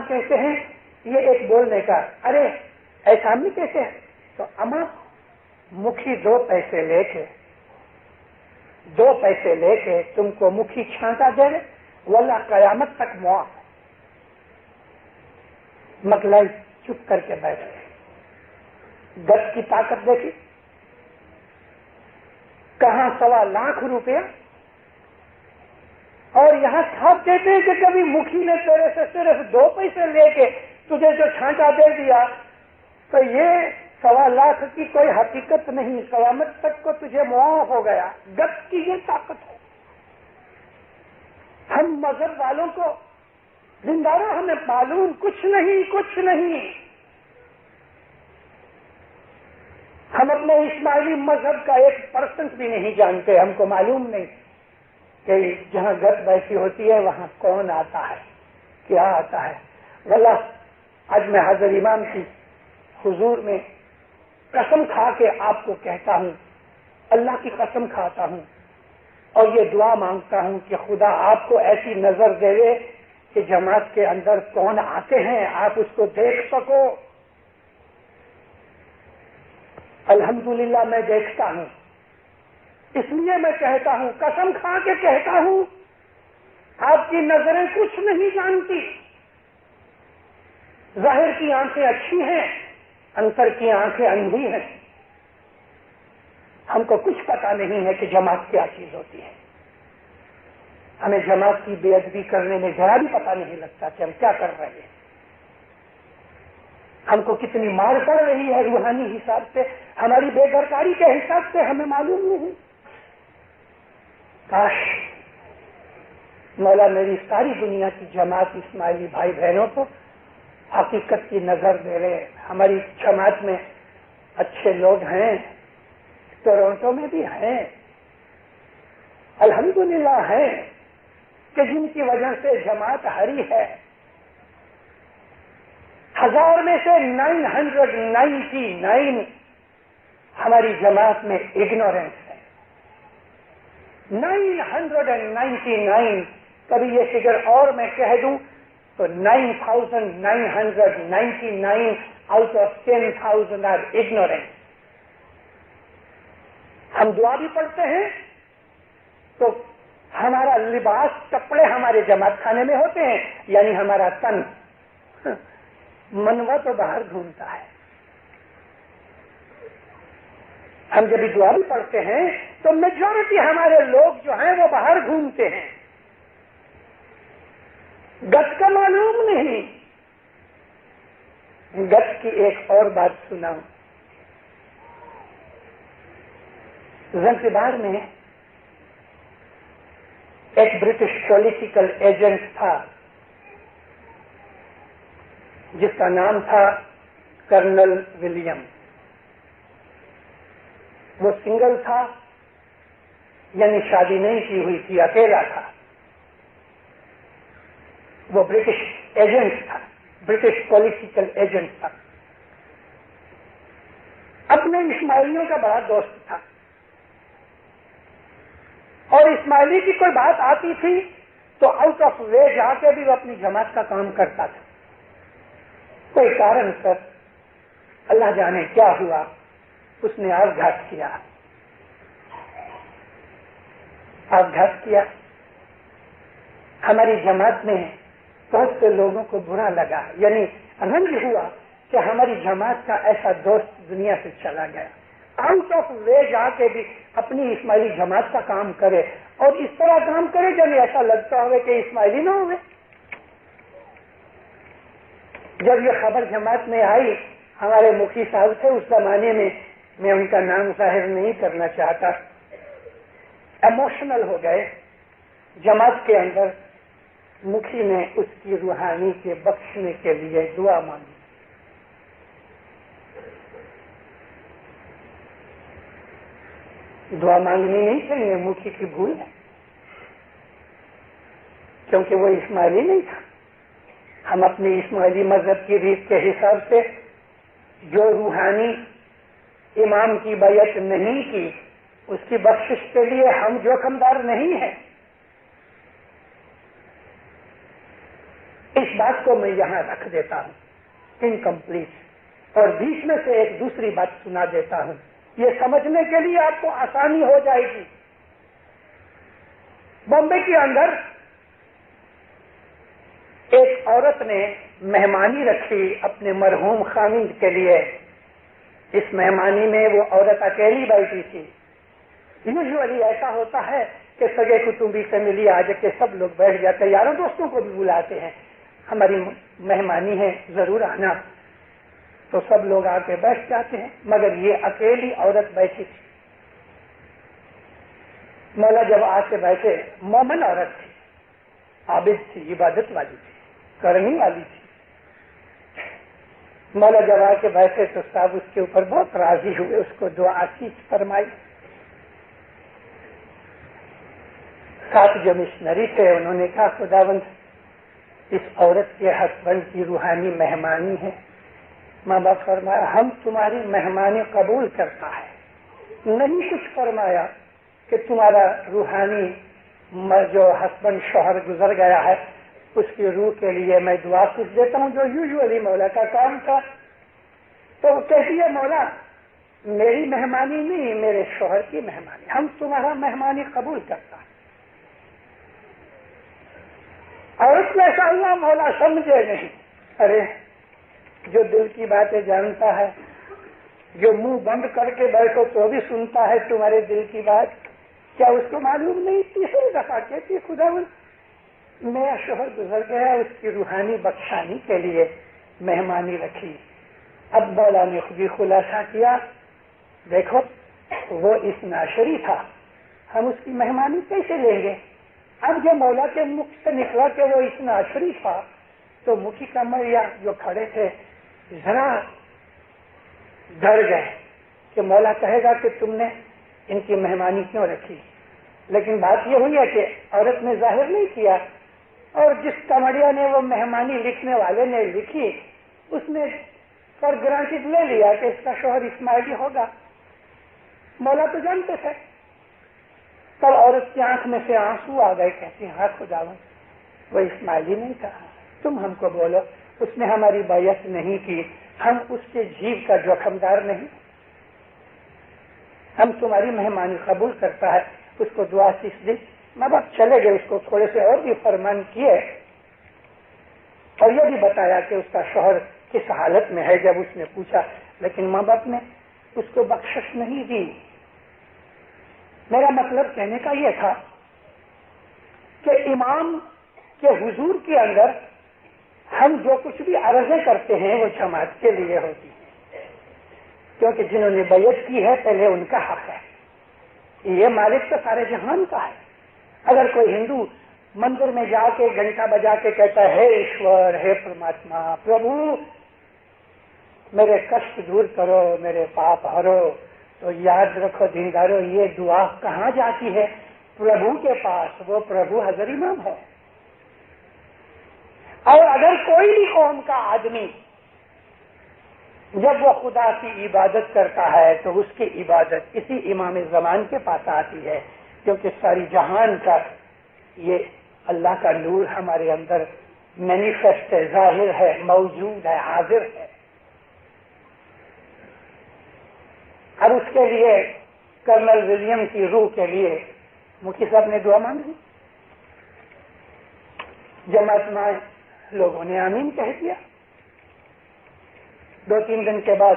کہتے ہیں یہ ایک بولنے کا. ارے ایسا نہیں کہتے ہیں. تو اما مکھی 2 پیسے لے کے تم کو مکھی چھانٹا دے رہے, واللہ قیامت تک معاف. مکلائی چپ کر کے بیٹھ گئے. گز کی طاقت دیکھی, کہاں 1.25 لاکھ روپیہ, اور یہاں صاحب کہتے ہیں کہ کبھی مکھی نے تیرے سے صرف 2 پیسے لے کے تجھے جو چھانٹا دے دیا, تو یہ 1.25 لاکھ کی کوئی حقیقت نہیں, قیامت تک کو تجھے معاف ہو گیا. گز کی یہ طاقت ہے. ہم مذہب والوں کو زنداروں ہمیں معلوم کچھ نہیں. ہم اپنے اسماعیلی مذہب کا 1% بھی نہیں جانتے. ہم کو معلوم نہیں کہ جہاں گد بیٹھی ہوتی ہے وہاں کون آتا ہے, کیا آتا ہے. واللہ آج میں حاضر امام کی حضور میں قسم کھا کے آپ کو کہتا ہوں, اللہ کی قسم کھاتا ہوں اور یہ دعا مانگتا ہوں کہ خدا آپ کو ایسی نظر دے دے کہ جماعت کے اندر کون آتے ہیں آپ اس کو دیکھ سکو. الحمدللہ میں دیکھتا ہوں, اس لیے میں کہتا ہوں, قسم کھا کے کہتا ہوں, آپ کی نظریں کچھ نہیں جانتی. ظاہر کی آنکھیں اچھی ہیں, اندر کی آنکھیں اندھی ہیں. ہم کو کچھ پتا نہیں ہے کہ جماعت کیا چیز ہوتی ہے. ہمیں جماعت کی بے ادبی کرنے میں ذرا بھی پتا نہیں لگتا کہ ہم کیا کر رہے ہیں. ہم کو کتنی مار پڑ رہی ہے روحانی حساب سے, ہماری بے درکاری کے حساب سے ہمیں معلوم نہیں. کاش مولا میری ساری دنیا کی جماعت اسماعیلی بھائی بہنوں کو حقیقت کی نظر دے رہے. ہماری جماعت میں اچھے لوگ ہیں, ٹورنٹو میں بھی ہیں, الحمدللہ ہیں, کہ جن کی وجہ سے جماعت ہری ہے. 1000 میں سے 999 ہماری جماعت میں اگنورینس ہے. 999. کبھی یہ فگر اور میں کہہ دوں تو 9,999 out of 10,000 are ignorant. ہم دعا بھی پڑھتے ہیں تو ہمارا لباس کپڑے ہمارے جماعت خانے میں ہوتے ہیں, یعنی ہمارا تن منوا تو باہر گھومتا ہے. ہم جب دعا بھی پڑھتے ہیں تو میجورٹی ہمارے لوگ جو ہیں وہ باہر گھومتے ہیں. گت کا معلوم نہیں. گت کی ایک اور بات سناؤں. زنزبار میں ایک برٹش پولیٹیکل ایجنٹ تھا جس کا نام تھا کرنل ولیم. وہ سنگل تھا, یعنی شادی نہیں کی ہوئی تھی, اکیلا تھا. وہ برٹش ایجنٹ تھا, برٹش پولیٹیکل ایجنٹ تھا. اپنے اسماعیلیوں کا بڑا دوست تھا, اور اسماعیلی کی کوئی بات آتی تھی تو آؤٹ آف وے جا کے بھی وہ اپنی جماعت کا کام کرتا تھا. کوئی کارن سر اللہ جانے کیا ہوا, اس نے آغاز کیا. ہماری جماعت میں بہت سے لوگوں کو برا لگا, یعنی رنج ہوا کہ ہماری جماعت کا ایسا دوست دنیا سے چلا گیا. آؤٹ آف وے جا کے بھی اپنی اسماعیلی جماعت کا کام کرے, اور اس طرح کام کرے جب ایسا لگتا ہوئے کہ اسماعیلی نہ ہوئے. جب یہ خبر جماعت میں آئی, ہمارے مفتی صاحب تھے اس زمانے میں ان کا نام ظاہر نہیں کرنا چاہتا, ایموشنل ہو گئے. جماعت کے اندر مکھی نے اس کی روحانی کے بخشنے کے لیے دعا مانگی. دعا مانگنی نہیں چاہیے, مکھی کی بھول ہے, کیونکہ وہ اسماعیلی نہیں تھا. ہم اپنی اسماعیلی مذہب کی ریت کے حساب سے جو روحانی امام کی بیعت نہیں کی اس کی بخشش کے لیے ہم جوخمدار نہیں ہیں. اس بات کو میں یہاں رکھ دیتا ہوں انکمپلیٹ، اور بیچ میں سے ایک دوسری بات سنا دیتا ہوں، یہ سمجھنے کے لیے آپ کو آسانی ہو جائے گی۔ بمبئی کے اندر ایک عورت نے مہمانی رکھی اپنے مرحوم خاوند کے لیے۔ اس مہمانی میں وہ عورت اکیلی بیٹھی تھی۔ یوزولی ایسا ہوتا ہے کہ سگے کٹمبی سے ملی آج کے سب لوگ بیٹھ جاتے ہیں، یاروں دوستوں کو بھی بلاتے ہیں، ہماری مہمانی ہے ضرور آنا، تو سب لوگ آ کے بیٹھ جاتے ہیں، مگر یہ اکیلی عورت بیٹھی تھی۔ مولا جب آ کے بیٹھے، مومن عورت تھی، عابد تھی، عبادت والی تھی، کرنی والی تھی۔ مولا جب آ کے بیٹھے تو صاحب اس کے اوپر بہت راضی ہوئے، اس کو دعا کی فرمائی۔ ساتھ جو مشنری تھے انہوں نے کہا خداوند اس عورت کے ہسبینڈ کی روحانی مہمانی ہے۔ ماں باپ فرمایا ہم تمہاری مہمانی قبول کرتا ہے، نہیں کچھ فرمایا کہ تمہارا روحانی جو ہسبینڈ شوہر گزر گیا ہے اس کی روح کے لیے میں دعا کچھ دیتا ہوں، جو یوزولی مولا کا کام تھا۔ تو وہ کہتی ہے مولا میری مہمانی نہیں، میرے شوہر کی مہمانی، ہم تمہارا مہمانی قبول کرتا ہے۔ عورت کو ایسا ہوا مولا سمجھے نہیں، ارے جو دل کی باتیں جانتا ہے، جو منہ بند کر کے بیٹھو تو بھی سنتا ہے تمہارے دل کی بات، کیا اس کو معلوم نہیں؟ تیسری دفعہ کہتی خداوند میرا شوہر گزر گیا، اس کی روحانی بخشانی کے لیے مہمانی رکھی۔ اب مولا نے خود ہی خلاصہ کیا، دیکھو وہ اس ناشری تھا، ہم اس کی مہمانی کیسے لیں گے؟ اب جب مولا کے مکھ سے نکلا کہ وہ اس ناشری تھا تو مکھی کمریا جو کھڑے تھے ذرا ڈر گئے کہ مولا کہے گا کہ تم نے ان کی مہمانی کیوں رکھی، لیکن بات یہ ہوئی ہے کہ عورت نے ظاہر نہیں کیا، اور جس کمریا نے وہ مہمانی لکھنے والے نے لکھی اس نے پر گرانٹڈ لے لیا کہ اس کا شوہر اسماعیلی ہوگا، مولا تو جانتے تھے۔ تب عورت کی آنکھ میں سے آنسو آ گئے، کہتی ہاں خداوند وہ اسماعیلی نہیں تھا، تم ہم کو بولو، اس نے ہماری بیعت نہیں کی، ہم اس کے جیو کا جوخمدار نہیں، ہم تمہاری مہمانی قبول کرتا ہے۔ اس کو دعا سیکھ دی، ماں باپ چلے گئے، اس کو تھوڑے سے اور بھی فرمان کیے اور یہ بھی بتایا کہ اس کا شوہر کس حالت میں ہے جب اس نے پوچھا، لیکن ماں باپ نے اس کو بخشش نہیں دی۔ میرا مطلب کہنے کا یہ تھا کہ امام کے حضور کے اندر ہم جو کچھ بھی عرضیں کرتے ہیں وہ جماعت کے لیے ہوتی ہے، کیونکہ جنہوں نے بیعت کی ہے پہلے ان کا حق ہے، یہ مالک تو سارے جہان کا ہے۔ اگر کوئی ہندو مندر میں جا کے گھنٹا بجا کے کہتا ہے ایشور، ہے پرماتما، پربھو میرے کشٹ دور کرو، میرے پاپ ہرو، تو یاد رکھو دیندارو یہ دعا کہاں جاتی ہے؟ پربھو کے پاس، وہ پربھو حضر امام ہے۔ اور اگر کوئی بھی قوم کا آدمی جب وہ خدا کی عبادت کرتا ہے تو اس کی عبادت اسی امام زمان کے پاس آتی ہے، کیونکہ ساری جہان کا یہ اللہ کا نور ہمارے اندر مینیفیسٹ ہے، ظاہر ہے، موجود ہے، حاضر ہے۔ اور اس کے لیے کرنل ولیم کی روح کے لیے مکھی صاحب نے دعا مانگی، جماعت میں لوگوں نے آمین کہہ دیا۔ 2-3 دن کے بعد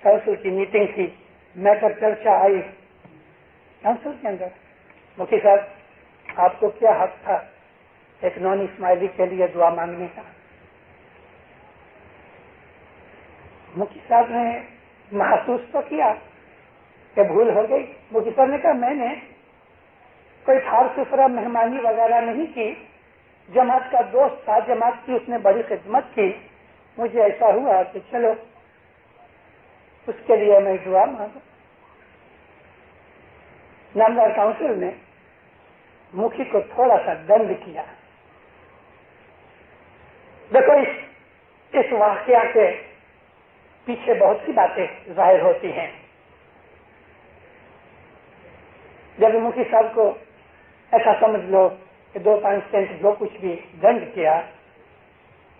کونسل کی میٹنگ تھی، میٹر چرچا آئی کونسل کے اندر، مکھی صاحب آپ کو کیا حق تھا ایک نان اسماعیلی کے لیے دعا مانگنے کا؟ مکھی صاحب نے محسوس تو کیا کہ بھول ہو گئی۔ مکھی صاحب نے کہا میں نے کوئی تھار سفرا مہمانی وغیرہ نہیں کی، جماعت کا دوست تھا، جماعت کی اس نے بڑی خدمت کی، مجھے ایسا ہوا کہ چلو اس کے لیے میں دعا مانگوں۔ نامدار کونسل نے مکھی کو تھوڑا سا دنڈ کیا۔ دیکھو اس واقعہ کے پیچھے بہت سی باتیں ظاہر ہوتی ہیں۔ جب مکھی صاحب کو ایسا سمجھ لو کہ 2-5 سینٹ جو کچھ بھی دنڈ کیا،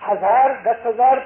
1000, 10,000,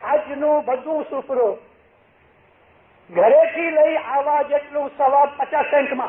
આજનું બધું સુફરો ઘરેથી લઈ આવા જેટલું સવાબ 50 સેન્ટમાં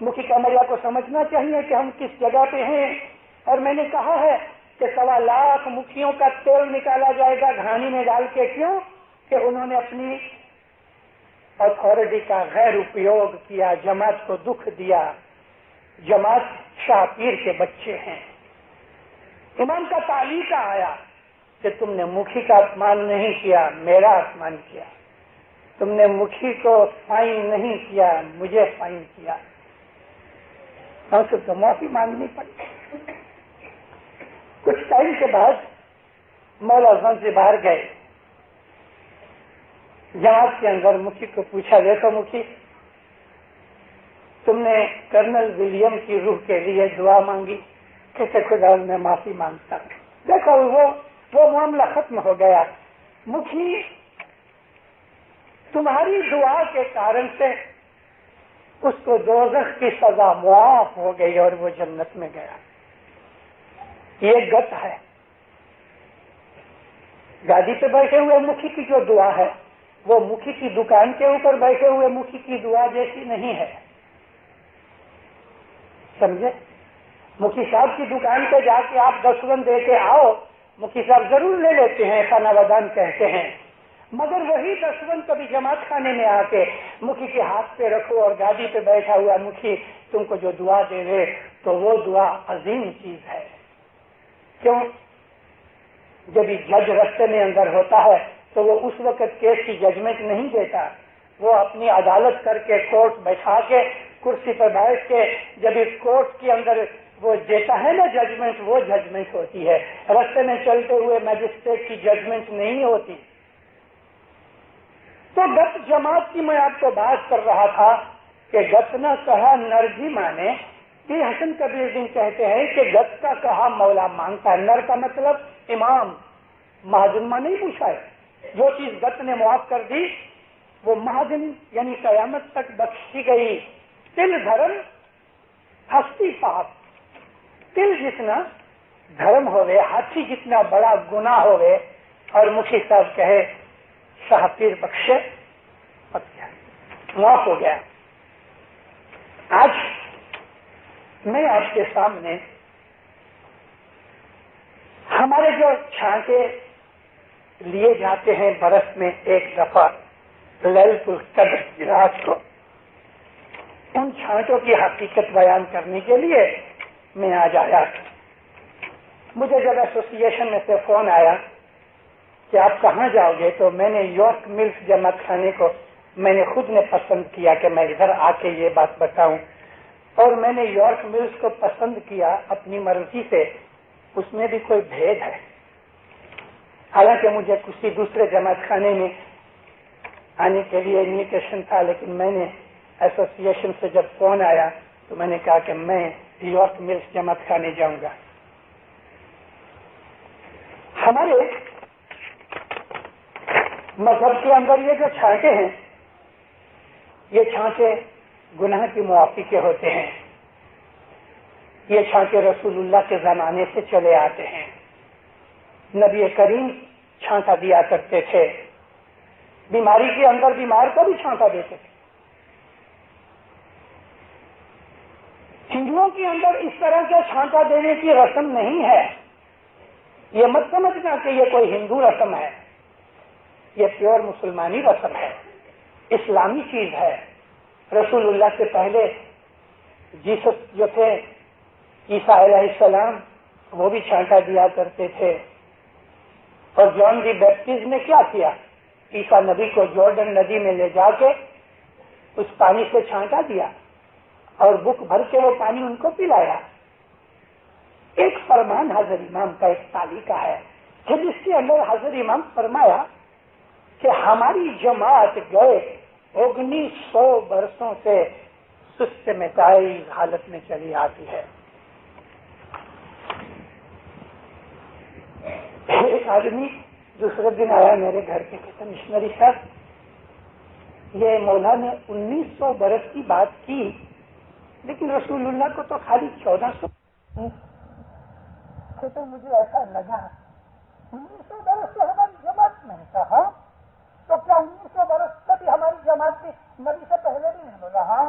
مکھی کمریا کو سمجھنا چاہیے کہ ہم کس جگہ پہ ہیں. اور میں نے کہا ہے کہ 1.25 لاکھ مکھیوں کا تیل نکالا جائے گا گھانی میں ڈال کے. کیوں؟ کہ انہوں نے اپنی اتھارٹی کا غیر اپیوگ کیا، جماعت کو دکھ دیا. جماعت شاہ پیر کے بچے ہیں. امام کا تعلیقہ آیا کہ تم نے مکھی کا اپمان نہیں کیا، میرا اپمان کیا. تم نے مکھی کو فائن نہیں کیا، مجھے فائن کیا. ہم سے تو معافی مانگنی پڑی. کچھ ٹائم کے بعد مولا زن سے باہر گئے. جماعت کے اندر مکھی کو پوچھا، دیکھو مکھی، تم نے کرنل ولیم کی روح کے لیے دعا مانگی. کیسے خدا میں معافی مانگتا ہوں. دیکھو وہ معاملہ ختم ہو گیا. مکھی، تمہاری دعا کے کارن سے اس کو دوزخ کی سزا معاف ہو گئی اور وہ جنت میں گیا. یہ گت ہے. گادی پہ بیٹھے ہوئے مکھی کی جو دعا ہے وہ مکھی کی دکان کے اوپر بیٹھے ہوئے مکھی کی دعا جیسی نہیں ہے. سمجھے؟ مکھی صاحب کی دکان پہ جا کے آپ 10 رن دے کے آؤ، مکھی صاحب ضرور لے لیتے ہیں، خانہ ودان کہتے ہیں. مگر وہی 10 رن کبھی جماعت خانے میں آ کے مکھی کے ہاتھ پہ رکھو اور گادی پہ بیٹھا ہوا مکھی تم کو جو دعا دے دے تو وہ دعا عظیم چیز ہے. کیوں؟ جب جج رستے میں اندر ہوتا ہے تو وہ اس وقت کیس کی ججمنٹ نہیں دیتا. وہ اپنی عدالت کر کے کورٹ بیٹھا کے کرسی پر بیٹھ کے جب اس کورٹ کے اندر وہ دیتا ہے نا ججمنٹ، وہ ججمنٹ ہوتی ہے. رستے میں چلتے ہوئے میجسٹریٹ کی ججمنٹ نہیں ہوتی. تو گت جماعت کی میں آپ کو بات کر رہا تھا کہ گت نہ کہا نر بھی مانے. یہ حسن کبیر دن کہتے ہیں کہ گت کا کہا مولا مانگتا ہے. نر کا مطلب امام مہاجن نہیں پوچھا ہے. جو چیز گت نے معاف کر دی وہ مہاجن یعنی قیامت تک بخشی گئی. تل دھرم ہستی پاپ. تل جتنا دھرم ہوئے، ہاتھی جتنا بڑا گناہ ہوئے اور مکھی صاحب کہے شاہ پیر بخشے، پت گیا، معاف ہو گیا. آج میں آپ کے سامنے ہمارے جو چھانٹے لیے جاتے ہیں برس میں ایک دفعہ لیلۃ القدر کی رات کو، ان چھانٹوں کی حقیقت بیان کرنے کے لیے میں آج آیا. مجھے جب ایسوسیشن میں سے فون آیا کہ آپ کہاں جاؤ گے تو میں نے یارک ملز جماعت خانے کو میں نے خود نے پسند کیا کہ میں ادھر آ کے یہ بات بتاؤں. اور میں نے یارک ملز کو پسند کیا اپنی مرضی سے. اس میں بھی کوئی بھید ہے. حالانکہ مجھے کسی دوسرے جماعت خانے میں آنے کے لیے انویٹیشن تھا، لیکن میں نے ایسوسیشن سے جب فون آیا تو میں نے کہا کہ میں یارک ملز جماعت خانے جاؤں گا. ہمارے مذہب کے اندر یہ جو چھانٹے ہیں، یہ چھانٹے گناہ کی معافی کے ہوتے ہیں. یہ چھانٹے رسول اللہ کے زمانے سے چلے آتے ہیں. نبی کریم چھانٹا دیا کرتے تھے. بیماری کے اندر بیمار کو بھی چھانٹا دیتے تھے. ہندوؤں کے اندر اس طرح کے چھانٹا دینے کی رسم نہیں ہے. یہ مت سمجھنا کہ یہ کوئی ہندو رسم ہے. یہ پیور مسلمانی رسم ہے، اسلامی چیز ہے. رسول اللہ سے پہلے جیسس جو تھے عیسیٰ علیہ السلام، وہ بھی چھانٹا دیا کرتے تھے. اور جان دی بیپٹسٹ نے کیا کیا؟ عیسیٰ نبی کو جارڈن ندی میں لے جا کے اس پانی سے چھانٹا دیا اور بک بھر کے وہ پانی ان کو پلایا. ایک فرمان حضرت امام کا ایک تعلیقہ ہے کہ جس کے اندر حضرت امام فرمایا کہ ہماری جماعت گئے 1900 برسوں سے سست مٹائی حالت میں چلی آتی ہے. ایک آدمی دوسرے دن آیا میرے گھر کے کہتا مشنری صاحب، یہ مولا نے 1900 برس کی بات کی لیکن رسول اللہ کو تو خالی 1400. تو مجھے ایسا لگا 1900 برس سے ہماری جماعت میں کہا تو کیا 1900 برس تک ہماری جماعت کی نبی سے پہلے بھی نہیں بولا؟ ہاں.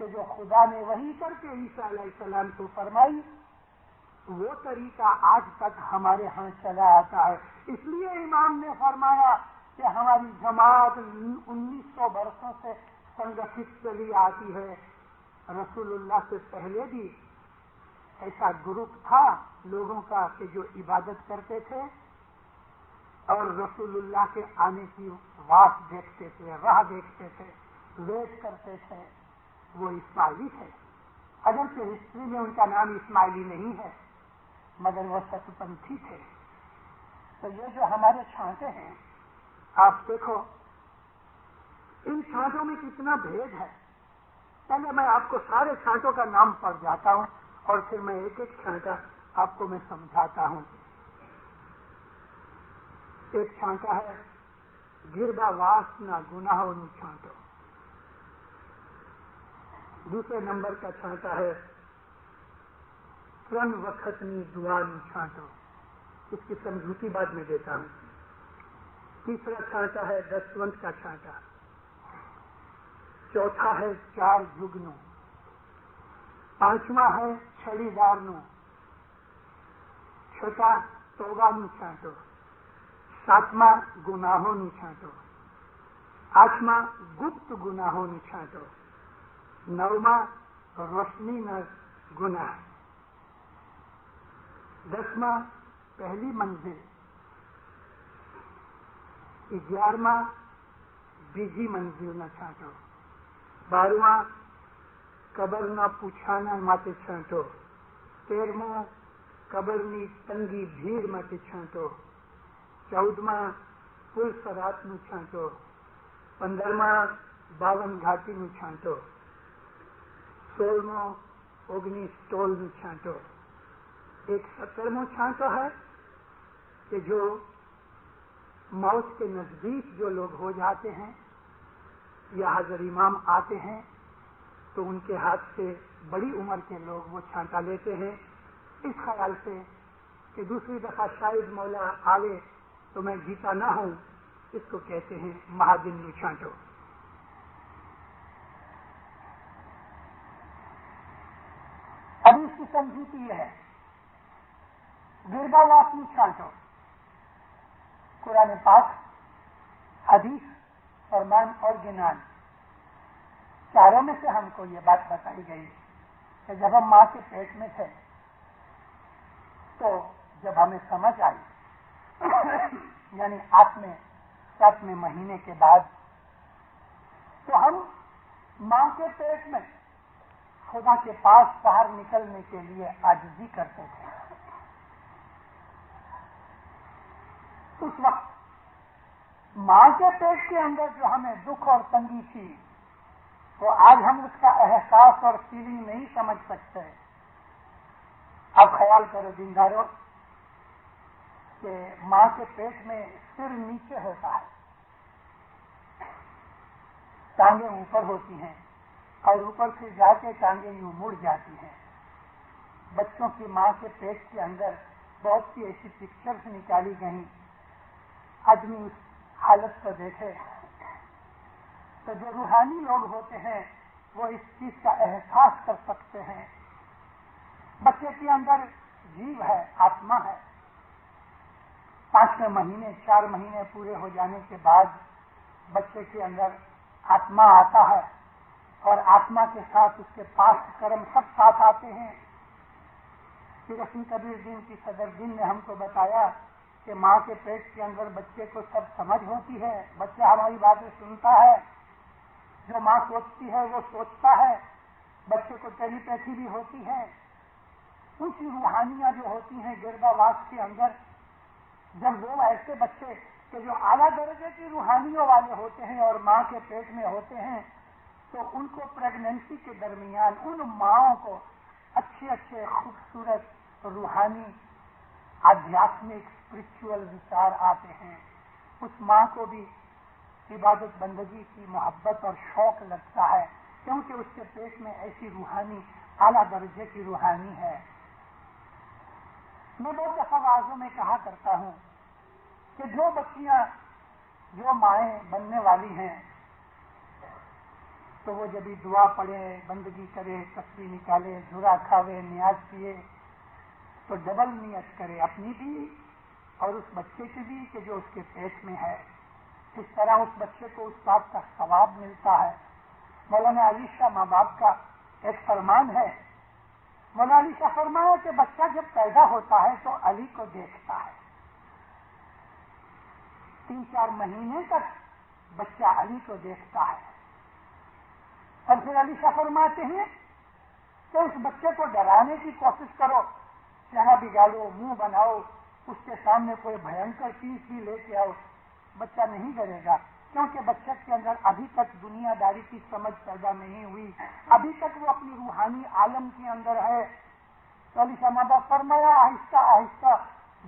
کہ جو خدا نے وحی کر کے عیسیٰ علیہ السلام کو فرمائی، وہ طریقہ آج تک ہمارے ہاں چلا آتا ہے۔ اس لیے امام نے فرمایا کہ ہماری جماعت 1900 برسوں سے سنگٹھت چلی آتی ہے۔ رسول اللہ سے پہلے بھی ایسا گروپ تھا لوگوں کا کہ جو عبادت کرتے تھے اور رسول اللہ کے آنے کی واٹ دیکھتے تھے، راہ دیکھتے تھے، ویٹ کرتے تھے۔ وہ اسماعیلی تھے، اگرچہ ہسٹری میں ان کا نام اسماعیلی نہیں ہے، مگر وہ ست پنتھی تھے۔ تو یہ جو ہمارے چھانٹے ہیں، آپ دیکھو ان چھانٹوں میں کتنا بھید ہے۔ پہلے میں آپ کو سارے چھانٹوں کا نام پڑھ جاتا ہوں اور پھر میں ایک ایک چھانٹا آپ کو میں سمجھاتا ہوں۔ ایک چھانٹا ہے گربا واسنا گناہوں نو چھانٹو، دوسرے نمبر کا چھانٹا ہے ترن وقت نی دعا نو چھانٹو، اس کی سمجھوتی بعد میں دیتا ہوں۔ تیسرا چھانٹا ہے دسونت کا چھانٹا، چوتھا ہے چار جگنو، پانچواں ہے چھڑی دار نو، چھٹا توبہ نو چھانٹو، ساتواں گناہوں نو چھانٹو، آٹھواں گپت گناہوں نو چھانٹو، نوواں روشنی نہ گناہ، دسواں پہلی منزل، 11واں بیجی منزل نہ چھانٹو، 12واں قبر نہ پوچھانا ماتے چھانٹو، 13واں قبر نی تنگی بھیڑ ماتے چھانٹو، 14واں پل سرات نو چھانٹو، 15واں 52 گھاٹی نو چھانٹو، 16واں اگنی سٹول نو چھانٹو۔ ایک 17واں چھانٹو ہے کہ جو موت کے نزدیک جو لوگ ہو جاتے ہیں یا حضر امام آتے ہیں تو ان کے ہاتھ سے بڑی عمر کے لوگ وہ چھانٹا لیتے ہیں، اس خیال سے کہ دوسری دفعہ شاید مولا آوے تو میں جیتا نہ ہوں۔ اس کو کہتے ہیں مہادن نو چھانٹو۔ ابھی اس کی سمجھوتی یہ ہے گربا واس نو چھانٹو، قرآن پاک، حدیث، فرمان اور گنان، چاروں میں سے ہم کو یہ بات بتائی گئی کہ جب ہم ماں کے پیٹ میں تھے تو جب ہمیں سمجھ آئی یعنی 7ویں مہینے کے بعد، تو ہم ماں کے پیٹ میں خدا کے پاس باہر نکلنے کے لیے عاجزی کرتے تھے۔ اس وقت ماں کے پیٹ کے اندر جو ہمیں دکھ اور تنگی تھی وہ آج ہم اس کا احساس اور فیلنگ نہیں سمجھ سکتے۔ اب خیال کرو دینداروں کہ ماں کے پیٹ میں سر نیچے ہوتا ہے، ٹانگیں اوپر ہوتی ہیں اور اوپر سے جا کے ٹانگیں یوں مڑ جاتی ہیں۔ بچوں کی ماں کے پیٹ کے اندر بہت سی ایسی پکچرز نکالی گئیں، آدمی اس حالت کو دیکھے تو جو روحانی لوگ ہوتے ہیں وہ اس چیز کا احساس کر سکتے ہیں۔ بچے کے اندر جیو ہے، آتما ہے۔ 5ویں مہینے 4 مہینے پورے ہو جانے کے بعد بچے کے اندر آتما آتا ہے اور آتما کے ساتھ اس کے پاس کرم سب ساتھ آتے ہیں۔ پھر اسی کبیر دین کی صدر دین نے ہم کو بتایا کہ ماں کے پیٹ کے اندر بچے کو سب سمجھ ہوتی ہے، بچہ ہماری باتیں سنتا ہے، جو ماں سوچتی ہے وہ سوچتا ہے، بچے کو ٹیلی پیتھی بھی ہوتی ہے۔ کچھ روحانیاں جو ہوتی ہیں گربا واس کے اندر، جب وہ ایسے بچے کہ جو اعلیٰ درجے کی روحانیوں والے ہوتے ہیں اور ماں کے پیٹ میں ہوتے ہیں تو ان کو پریگننسی کے درمیان ان ماؤں کو اچھے خوبصورت روحانی آدھیاتمک اسپرچل وچار آتے ہیں۔ اس ماں کو بھی عبادت بندگی کی محبت اور شوق لگتا ہے کیونکہ اس کے پیٹ میں ایسی روحانی اعلیٰ درجے کی روحانی ہے۔ میں بہت دفعہ واعظوں میں کہا کرتا ہوں کہ جو بچیاں جو مائیں بننے والی ہیں تو وہ جب دعا پڑھے، بندگی کرے، تسبیح نکالے، دھرا کھاوے، نیاز کیے، تو ڈبل نیت کرے، اپنی بھی اور اس بچے کی بھی کہ جو اس کے پیٹ میں ہے. اس طرح اس بچے کو اس بات کا ثواب ملتا ہے. مولانا علی شاہ ماں باپ کا ایک فرمان ہے. مولانا علی شاہ فرمایا کہ بچہ جب پیدا ہوتا ہے تو علی کو دیکھتا ہے. 3-4 مہینے تک بچہ علی کو دیکھتا ہے. اور پھر علی شاہ فرماتے ہیں کہ اس بچے کو ڈرانے کی کوشش کرو، چہرہ بگاڑو، منہ بناؤ، اس کے سامنے کوئی بھینکر چیز بھی لے کے آؤ، بچہ نہیں ڈرے گا، کیونکہ بچے کے اندر ابھی تک دنیا داری کی سمجھ پیدا نہیں ہوئی، ابھی تک وہ اپنی روحانی عالم کے اندر ہے. تو علی شاہ ماں باپ فرمایا آہستہ آہستہ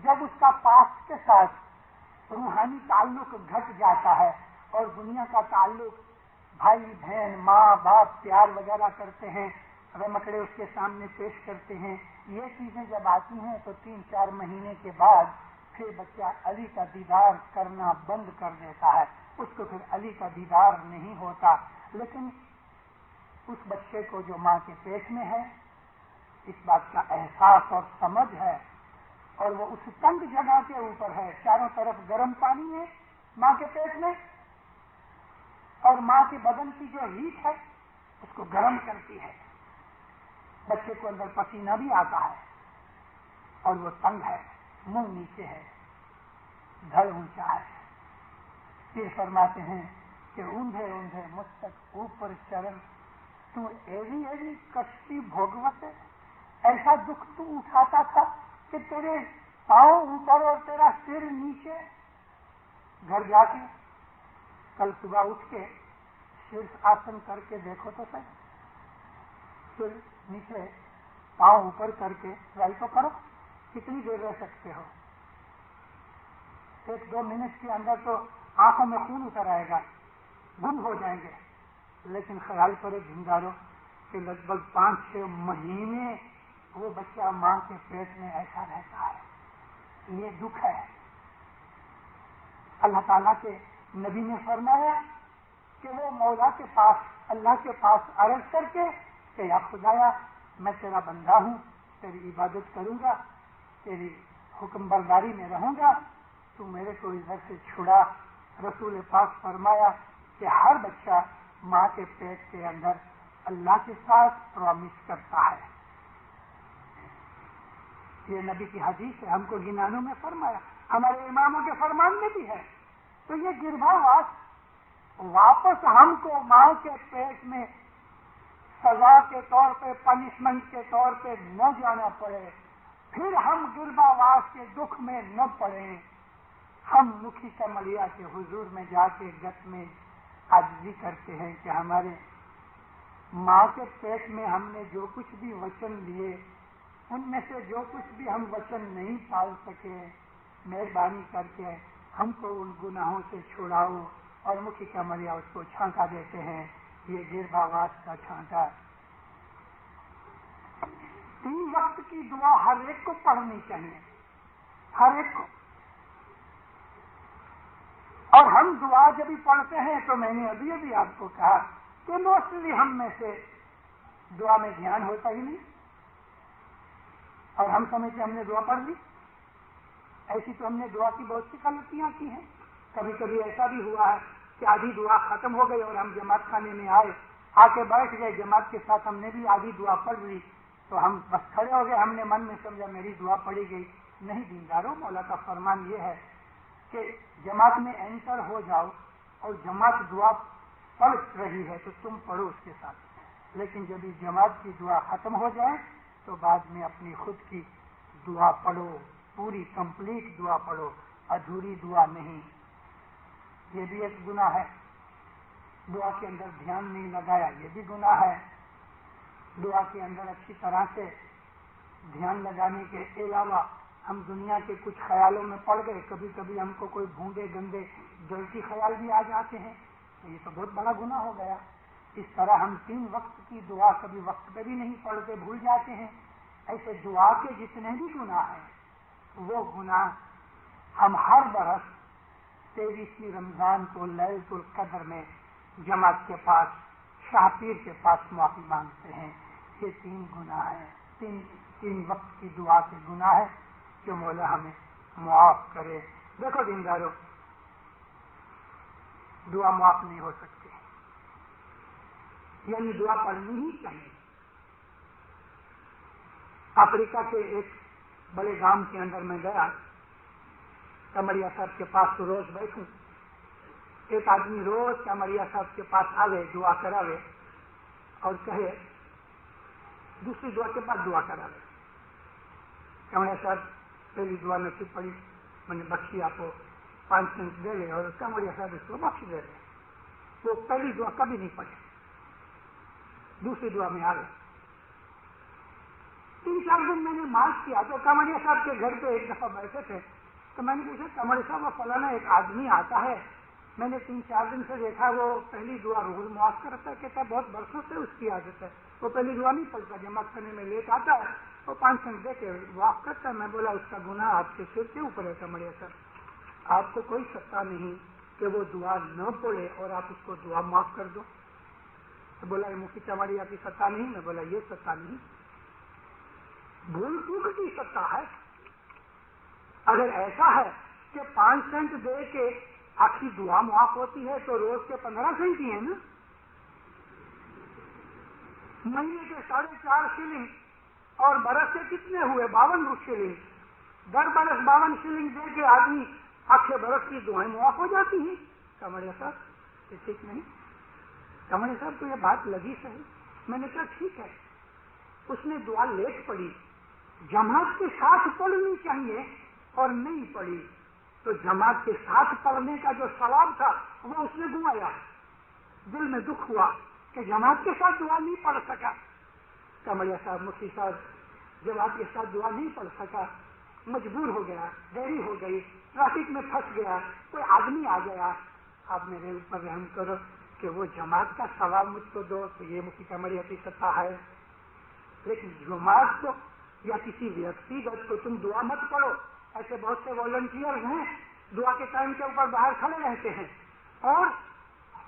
جب اس کا پاس کے ساتھ روحانی تعلق گھٹ جاتا ہے اور دنیا کا تعلق بھائی بہن ماں باپ پیار وغیرہ کرتے ہیں، رمکڑے اس کے سامنے پیش کرتے ہیں، یہ چیزیں جب آتی ہیں تو 3-4 مہینے کے بعد پھر بچہ علی کا دیدار کرنا بند کر دیتا ہے. اس کو پھر علی کا دیدار نہیں ہوتا. لیکن اس بچے کو جو ماں کے پیٹ میں ہے اس بات کا احساس اور سمجھ ہے، اور وہ اس تنگ جگہ کے اوپر ہے، چاروں طرف گرم پانی ہے ماں کے پیٹ میں، اور ماں کے بدن کی جو ہیٹ ہے اس کو گرم کرتی ہے. بچے کو اندر پسینہ بھی آتا ہے اور وہ تنگ ہے، منہ نیچے ہے، دھڑ اونچا ہے. پھر فرماتے ہیں کہ اوندھے اوندھے مجھ تک اوپر چرن تو ایوی ایوی کشتی بھوگوت، ایسا دکھ تو اٹھاتا تھا کہ تیرے پاؤں اوپر اور تیرا سر نیچے. گھر جا کے کل صبح اٹھ کے شیرش آسن کر کے دیکھو تو صحیح، سر نیچے پاؤں اوپر کر کے ٹرائی تو کرو، کتنی دیر رہ سکتے ہو. 1-2 منٹ کے اندر تو آنکھوں میں خون اتر آئے گا، گم ہو جائیں گے. لیکن خیال کرو زندارو کہ لگ بھگ 5-6 مہینے وہ بچہ ماں کے پیٹ میں ایسا رہتا ہے. یہ دکھ ہے. اللہ تعالیٰ کے نبی نے فرمایا کہ وہ مولا کے پاس، اللہ کے پاس عرض کر کے کہ یا خدایا میں تیرا بندہ ہوں، تیری عبادت کروں گا، تیری حکم برداری میں رہوں گا، تو میرے کو ادھر سے چھڑا. رسول پاک فرمایا کہ ہر بچہ ماں کے پیٹ کے اندر اللہ کے ساتھ پرومس کرتا ہے. یہ نبی کی حدیث ہے، ہم کو گنانوں میں فرمایا، ہمارے اماموں کے فرمان میں بھی ہے. تو یہ گربھاواس واپس ہم کو ماں کے پیٹ میں سزا کے طور پہ، پنشمنٹ کے طور پہ نہ جانا پڑے، پھر ہم گربھاواس کے دکھ میں نہ پڑیں. ہم مکھی کملیا کے حضور میں جا کے گت میں عاجزی کرتے ہیں کہ ہمارے ماں کے پیٹ میں ہم نے جو کچھ بھی وچن لیے ان میں سے جو کچھ بھی ہم وچن نہیں پال سکے، مہربانی کر کے ہم کو ان گناہوں سے چھڑاؤ. اور مکھی کملیا اس کو چھانکا دیتے ہیں. یہ گربھاواس کا چھانکا. 3 وقت کی دعا ہر ایک کو پڑھنی چاہیے، ہر ایک کو. اور ہم دعا جب بھی پڑھتے ہیں تو میں نے ابھی آپ کو کہا کہ موسٹلی ہم میں سے دعا میں دھیان ہوتا ہی نہیں، اور ہم سمجھتے ہم نے دعا پڑھ لی. ایسی تو ہم نے دعا کی بہت سی غلطیاں کی ہیں. کبھی کبھی ایسا بھی ہوا ہے کہ آدھی دعا ختم ہو گئی اور ہم جماعت خانے میں آئے، آ کے بیٹھ گئے، جماعت کے ساتھ ہم نے بھی آدھی دعا پڑھ لی تو ہم بس کھڑے ہو گئے، ہم نے من میں سمجھا میری دعا پڑھی گئی. نہیں دیندارو، مولا کا فرمان یہ ہے کہ جماعت میں انٹر ہو جاؤ اور جماعت دعا پڑھ رہی ہے تو تم پڑھو اس کے ساتھ، لیکن جب یہ جماعت کی دعا ختم ہو جائے تو بعد میں اپنی خود کی دعا پڑھو، پوری کمپلیٹ دعا پڑھو، ادھوری دعا نہیں. یہ بھی ایک گناہ ہے. دعا کے اندر دھیان نہیں لگایا، یہ بھی گناہ ہے. دعا کے اندر اچھی طرح سے دھیان لگانے کے علاوہ ہم دنیا کے کچھ خیالوں میں پڑ گئے، کبھی کبھی ہم کو کوئی بھونڈے گندے ڈرتی خیال بھی آ جاتے ہیں، تو یہ تو بہت بڑا گناہ ہو گیا. اس طرح ہم 3 وقت کی دعا کبھی وقت پہ بھی نہیں پڑھتے، بھول جاتے ہیں. ایسے دعا کے جتنے بھی گناہ ہیں وہ گناہ ہم ہر برس 23ویں رمضان کو لیلۃ القدر میں جماعت کے پاس شاہ پیر کے پاس معافی مانگتے ہیں. یہ 3 گناہ ہیں، تین وقت کی دعا کے گناہ ہے کہ مولا ہمیں معاف کرے. دیکھو دیندارو، دعا معاف نہیں ہو سکتی، یعنی دعا پڑھنی ہی چاہیے. افریقہ کے ایک بڑے گاؤں کے اندر میں گیا، کمریا صاحب کے پاس تو روز بیٹھوں. ایک آدمی روز کمریا صاحب کے پاس آوے، دعا کراوے اور کہے دوسری دعا کے بعد دعا کراوے. کمریا صاحب پہلی دعا نصیب پڑی، میں نے بخشی، آپ کو 5 سینٹ دے لے، اور کمریا صاحب اس کو بخش دے رہے. وہ پہلی دعا کبھی نہیں پڑھی، دوسری دعا میں آ گئے. 3-4 دن میں نے مارچ کیا تو کمریا صاحب کے گھر پہ ایک دفعہ بیٹھے تھے، تو میں نے پوچھا کمریا صاحب وہ فلانا ایک آدمی آتا ہے، میں نے 3-4 دن سے دیکھا وہ پہلی دعا روز معاف کرتا ہے، کہتا ہے بہت برسوں سے اس کی عادت ہے، وہ پہلی دعا نہیں پڑھتا، جمع کرنے میں لیٹ آتا ہے، وہ 5 سینٹ دے کے معاف کرتا ہے. میں بولا اس کا گناہ آپ کے سر کے اوپر ہے کمریا صاحب، آپ کو کوئی ستا نہیں کہ وہ دعا نہ پڑھے اور آپ اس کو دعا معاف کر دو. تو بولا یہ مفتی کمریا کی ستا نہیں. میں بولا یہ ستا نہیں، بھول چوک کی ستا ہے. اگر ایسا ہے کہ 5 سینٹ دے کے آپ کی دعا معاف ہوتی ہے تو روز کے 15 سینٹ ہی ہیں نا، مہینے کے 4.5 شلنگ، اور برس کے کتنے ہوئے 52 شلنگ. 10 برس 52 شلنگ دے کے آدمی آخر برس کی دعائیں معاف ہو جاتی ہیں. کمریا صاحب یہ ٹھیک نہیں. کمریا صاحب کو یہ بات لگی صحیح. میں نے کہا ٹھیک ہے، اس نے دعا لیٹ پڑھی، جماعت کے ساتھ پڑھنی چاہیے اور نہیں پڑھی تو جماعت کے ساتھ پڑھنے کا جو ثواب تھا وہ اس نے گنوایا. دل میں دکھ ہوا کہ جماعت کے ساتھ دعا نہیں پڑھ سکا. کمریا صاحب مفتی صاحب جماعت کے ساتھ دعا نہیں پڑھ سکا، مجبور ہو گیا، دیری ہو گئی، ٹریفک میں پھنس گیا، کوئی آدمی آ گیا. آپ میرے اوپر رحم کرو کہ وہ جماعت کا ثواب مجھ کو دو. تو یہ مفتی کمریا کی سطح ہے. لیکن جماعت کو یا کسی ویکتیگت کو تم دعا مت پڑھو. ایسے بہت سے والنٹیئر ہیں دعا کے ٹائم کے اوپر باہر کھڑے رہتے ہیں اور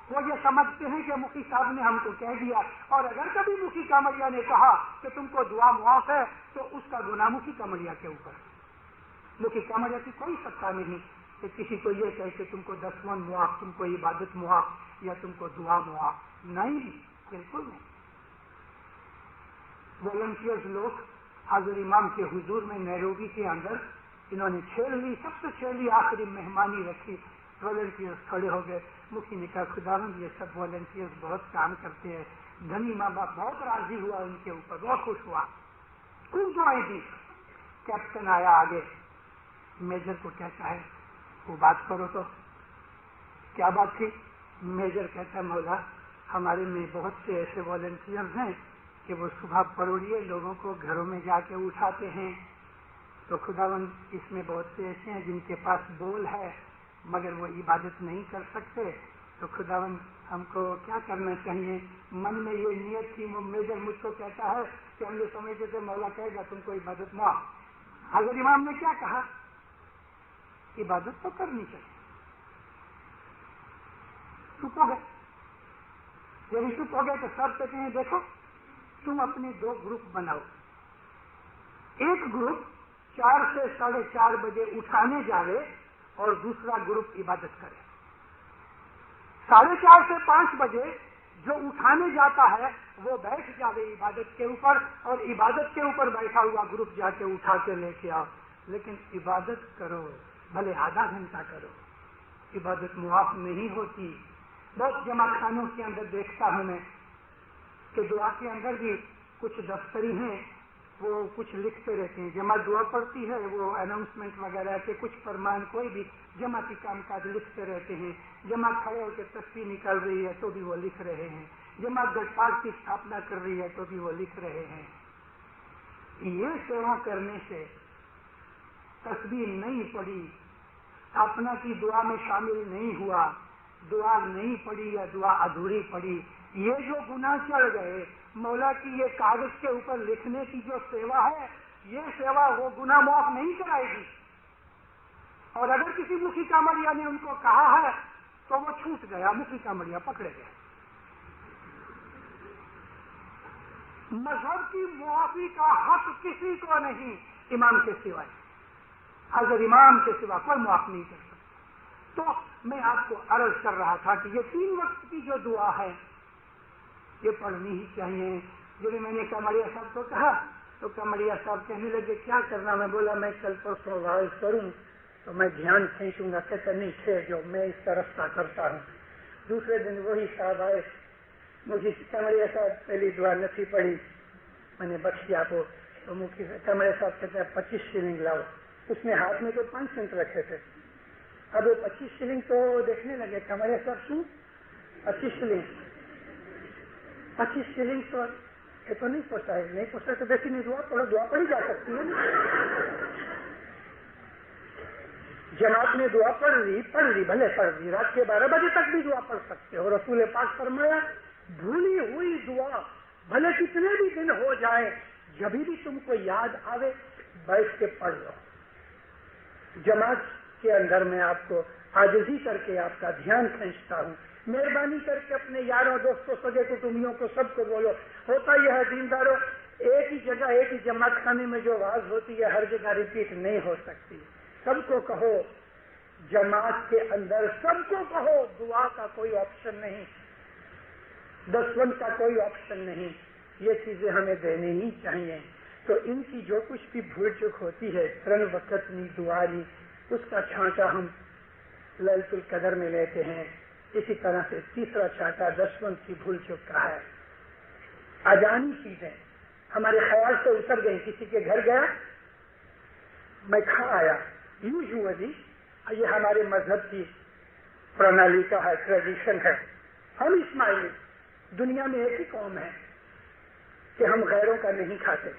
وہ یہ سمجھتے ہیں کہ مفتی صاحب نے ہم کو کہہ دیا، اور اگر کبھی مفتی کمریا نے کہا کہ تم کو دعا معاف ہے تو اس کا گناہ مفتی کمریا کے اوپر. مفتی کمریا کی کوئی سطح نہیں کہ کسی کو یہ کہے کہ تم کو 10 من معاف، تم کو عبادت معاف یا تم کو دعا معاف. نہیں، بالکل نہیں. والنٹیئر لوگ حضرت امام کے حضور میں نیروبی کے اندر انہوں نے چھیڑلی، سب سے چھیڑلی آخری مہمانی رکھی. والنٹیئر کھڑے ہو گئے. مفتی نے کہا خداوند یہ سب والنٹیئر بہت کام کرتے ہیں. دھنی ماں باپ بہت راضی ہوا ان کے اوپر، بہت خوش ہوا. خوب دعائیں دی. کیپٹن آیا آگے، میجر کو کہتا ہے وہ بات کرو. تو کیا بات تھی؟ میجر کہتا ہے مولا ہمارے میں بہت سے ایسے والنٹیئر ہیں کہ وہ صبح پروڑیے لوگوں کو گھروں میں جا کے اٹھاتے ہیں. تو خداوند اس میں بہت سے ایسے ہیں جن کے پاس بول ہے مگر وہ عبادت نہیں کر سکتے. تو خداوند ہم کو کیا کرنا چاہیے؟ من میں یہ نیت تھی. وہ میجر مجھ کو کہتا ہے کہ ہم یہ سمجھتے تھے مولا کہے گا تم کو عبادت معاف. حضرت امام نے کیا کہا؟ عبادت تو کرنی چاہیے. چپ ہو گئے. جب چپ ہو گئے تو سب کہتے ہیں دیکھو تم اپنے 2 گروپ بناؤ. ایک گروپ 4 سے 4:30 بجے اٹھانے جاوے اور دوسرا گروپ عبادت کرے. 4:30 سے 5 بجے جو اٹھانے جاتا ہے وہ بیٹھ جاوے عبادت کے اوپر، اور عبادت کے اوپر بیٹھا ہوا گروپ جا کے اٹھا کے لے کے آؤ. لیکن عبادت کرو، بھلے آدھا گھنٹہ کرو. عبادت معاف نہیں ہوتی. بہت جمع خانوں کے اندر دیکھتا ہوں میں کہ دعا کے اندر بھی کچھ دفتری ہیں وہ کچھ لکھتے رہتے ہیں. جماعت دعا پڑتی ہے وہ اناؤنسمنٹ وغیرہ کے کچھ فرمان کوئی بھی جماعتی کام کاج لکھتے رہتے ہیں. جماعت کھڑے ہو کے تسبیح نکال رہی ہے تو بھی وہ لکھ رہے ہیں. جماعت گھٹ پاٹ کی استھاپنا کر رہی ہے تو بھی وہ لکھ رہے ہیں. یہ سیوا کرنے سے تسبیح نہیں پڑھی، استھاپنا کی دعا میں شامل نہیں ہوا، دعا نہیں پڑھی یا دعا ادھوری پڑھی، یہ جو گناہ چڑھ گئے مولا کی یہ کاغذ کے اوپر لکھنے کی جو سیوا ہے یہ سیوا وہ گناہ معاف نہیں کرائے گی. اور اگر کسی مفتی کامریا نے ان کو کہا ہے تو وہ چھوٹ گیا، مفتی کامریا پکڑے گئے. مذہب کی معافی کا حق کسی کو نہیں امام کے سوائے، اگر امام کے سوا کوئی معاف نہیں کر سکتا۔ تو میں آپ کو عرض کر رہا تھا کہ یہ 3 وقت کی جو دعا ہے یہ پڑھنی ہی چاہیے۔ جب میں نے کمریا صاحب کو کہا تو کمریا صاحب کہنے لگے کیا کرنا؟ میں بولا میں کل پرسوں واعظ کروں تو میں دھیان کھینچوں گا۔ کہتے نہیں ٹھہر جو میں اس طرح کا کرتا ہوں۔ دوسرے دن وہی صاحب آئے، مجھے کمریا صاحب پہلی دعا نہیں پڑھی، میں نے بخش دیا کو تو مکھی سے کمریا صاحب کہتے ہیں 25 شلنگ لاؤ۔ اس نے ہاتھ میں تو 5 سینٹ رکھے تھے، اب وہ 25 شلنگ تو دیکھنے لگے کمریا صاحب کیوں 25 شلنگ 25 شلنگ تو یہ تو نہیں پوچھتا ہے، نہیں پوچھتا تو دیکھیے نہیں دعا پڑھو، دعا پڑھی جا سکتی ہے نا۔ جماعت نے دعا پڑھ لی بھلے پڑھ لی، رات کے 12 بجے تک بھی دعا پڑھ سکتے ہو۔ رسول پاک فرمایا بھولی ہوئی دعا بھلے کتنے بھی دن ہو جائے جبھی بھی تم کو یاد آوے بیٹھ کے پڑھ لو۔ جماعت کے اندر میں آپ کو عاجزی کر کے آپ کا دھیان کھینچتا ہوں، مہربانی کر کے اپنے یاروں دوستوں سگے کٹمبیوں کو سب کو بولو۔ ہوتا یہ ہے دینداروں، ایک ہی جگہ ایک ہی جماعت خانے میں جو واز ہوتی ہے ہر جگہ ریپیٹ نہیں ہو سکتی۔ سب کو کہو، جماعت کے اندر سب کو کہو، دعا کا کوئی آپشن نہیں، دسوند کا کوئی آپشن نہیں، یہ چیزیں ہمیں دینی ہی چاہیے۔ تو ان کی جو کچھ بھی بھول چک ہوتی ہے 3 وقت نہیں دعا نہیں، اس کا چھانٹا ہم لیلۃ القدر میں لیتے ہیں۔ اسی طرح سے تیسرا چھانٹا دسوند کی بھول چک کا ہے۔ اجانی چیزیں ہمارے خیال سے اتر گئی، کسی کے گھر گیا میں کھا آیا، یوزلی یہ ہمارے مذہب کی پرنالی کا ہے، ٹریڈیشن ہے۔ ہم اسماعیلی دنیا میں ایک ہی قوم ہے کہ ہم غیروں کا نہیں کھاتے۔